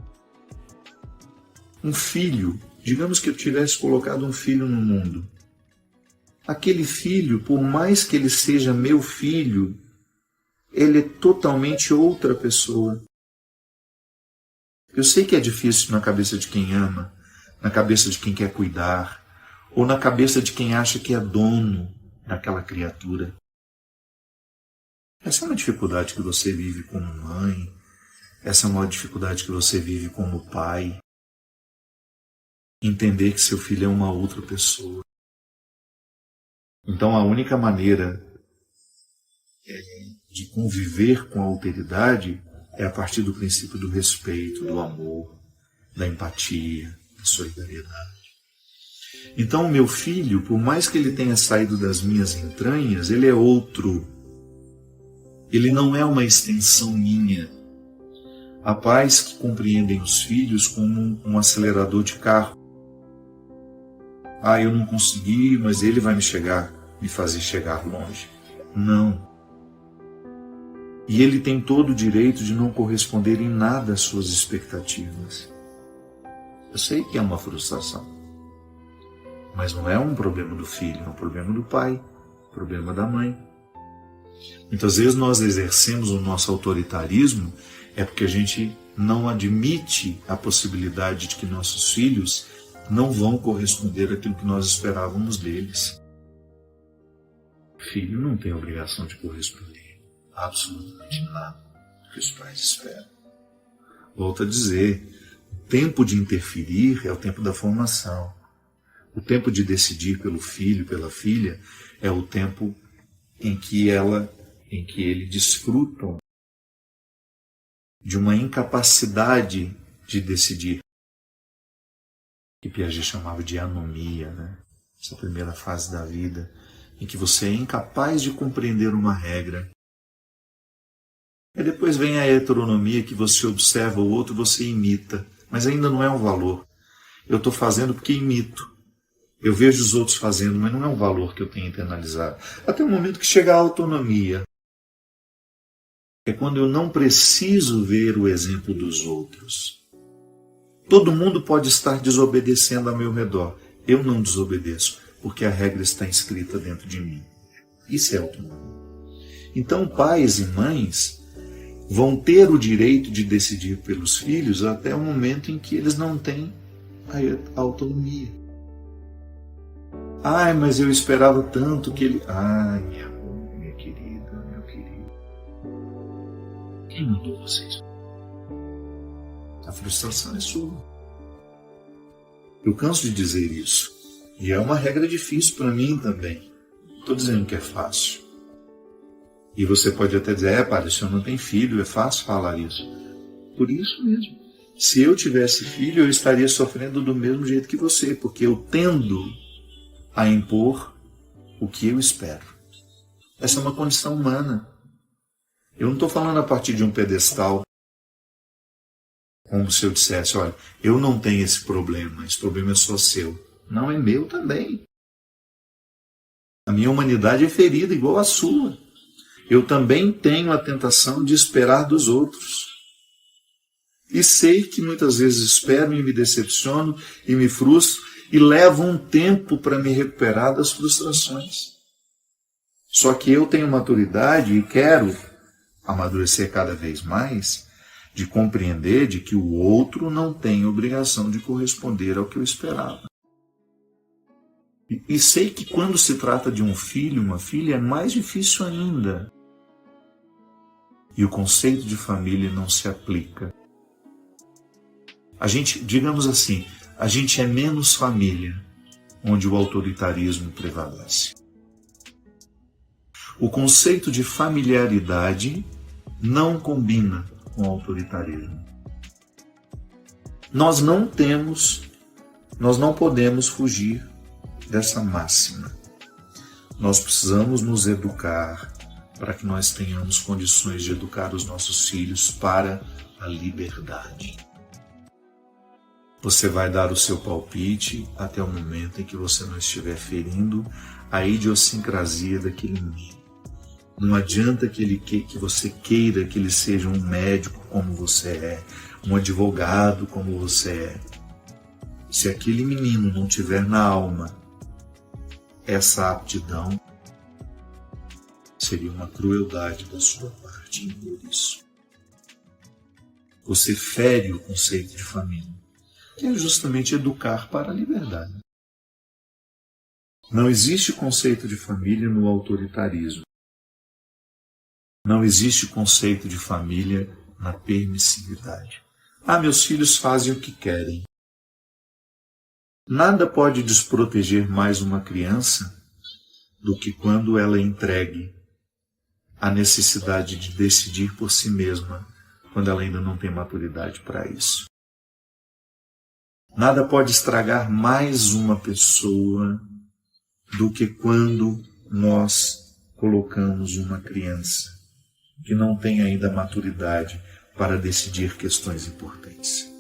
Um filho, digamos que eu tivesse colocado um filho no mundo. Aquele filho, por mais que ele seja meu filho, ele é totalmente outra pessoa. Eu sei que é difícil na cabeça de quem ama, na cabeça de quem quer cuidar, ou na cabeça de quem acha que é dono daquela criatura. Essa é uma dificuldade que você vive como mãe, essa é uma dificuldade que você vive como pai. Entender que seu filho é uma outra pessoa. Então a única maneira de conviver com a alteridade é a partir do princípio do respeito, do amor, da empatia, da solidariedade. Então o meu filho, por mais que ele tenha saído das minhas entranhas, ele é outro. Ele não é uma extensão minha. Há pais que compreendem os filhos como um acelerador de carro. Eu não consegui, mas ele vai me fazer chegar longe. Não. E ele tem todo o direito de não corresponder em nada às suas expectativas. Eu sei que é uma frustração. Mas não é um problema do filho, é um problema do pai, um problema da mãe. Muitas vezes nós exercemos o nosso autoritarismo é porque a gente não admite a possibilidade de que nossos filhos não vão corresponder àquilo que nós esperávamos deles. O filho não tem obrigação de corresponder absolutamente nada do que os pais esperam. Volto a dizer, o tempo de interferir é o tempo da formação. O tempo de decidir pelo filho, pela filha, é o tempo em que ele desfrutam de uma incapacidade de decidir, que Piaget chamava de anomia, né? Essa primeira fase da vida, em que você é incapaz de compreender uma regra. E depois vem a heteronomia, que você observa o outro, você imita, mas ainda não é um valor. Eu estou fazendo porque imito. Eu vejo os outros fazendo, mas não é um valor que eu tenho internalizado. Até o momento que chega a autonomia. É quando eu não preciso ver o exemplo dos outros. Todo mundo pode estar desobedecendo ao meu redor. Eu não desobedeço, porque a regra está inscrita dentro de mim. Isso é autonomia. Então, pais e mães vão ter o direito de decidir pelos filhos até o momento em que eles não têm a autonomia. Ai, mas eu esperava tanto que ele... Ai, minha amor, minha querida, meu querido. Quem mandou vocês? A frustração é sua. Eu canso de dizer isso. E é uma regra difícil para mim também. Estou dizendo que é fácil. E você pode até dizer, padre, o senhor não tem filho, é fácil falar isso. Por isso mesmo. Se eu tivesse filho, eu estaria sofrendo do mesmo jeito que você, porque eu tendo a impor o que eu espero. Essa é uma condição humana. Eu não estou falando a partir de um pedestal, como se eu dissesse, olha, eu não tenho esse problema é só seu. Não, é meu também. A minha humanidade é ferida igual a sua. Eu também tenho a tentação de esperar dos outros. E sei que muitas vezes espero e me decepciono e me frustro e levo um tempo para me recuperar das frustrações. Só que eu tenho maturidade e quero amadurecer cada vez mais de compreender de que o outro não tem obrigação de corresponder ao que eu esperava. E sei que quando se trata de um filho, uma filha, é mais difícil ainda. E o conceito de família não se aplica. A gente, digamos assim, a gente é menos família, onde o autoritarismo prevalece. O conceito de familiaridade não combina com o autoritarismo. Nós não podemos fugir dessa máxima. Nós precisamos nos educar para que nós tenhamos condições de educar os nossos filhos para a liberdade. Você vai dar o seu palpite até o momento em que você não estiver ferindo a idiosincrasia daquele menino. Não adianta que você queira que ele seja um médico como você é, um advogado como você é. Se aquele menino não tiver na alma essa aptidão, seria uma crueldade da sua parte impor isso. Você fere o conceito de família, que é justamente educar para a liberdade. Não existe conceito de família no autoritarismo. Não existe conceito de família na permissividade. Meus filhos fazem o que querem. Nada pode desproteger mais uma criança do que quando ela é entregue à necessidade de decidir por si mesma, quando ela ainda não tem maturidade para isso. Nada pode estragar mais uma pessoa do que quando nós colocamos uma criança que não tem ainda maturidade para decidir questões importantes.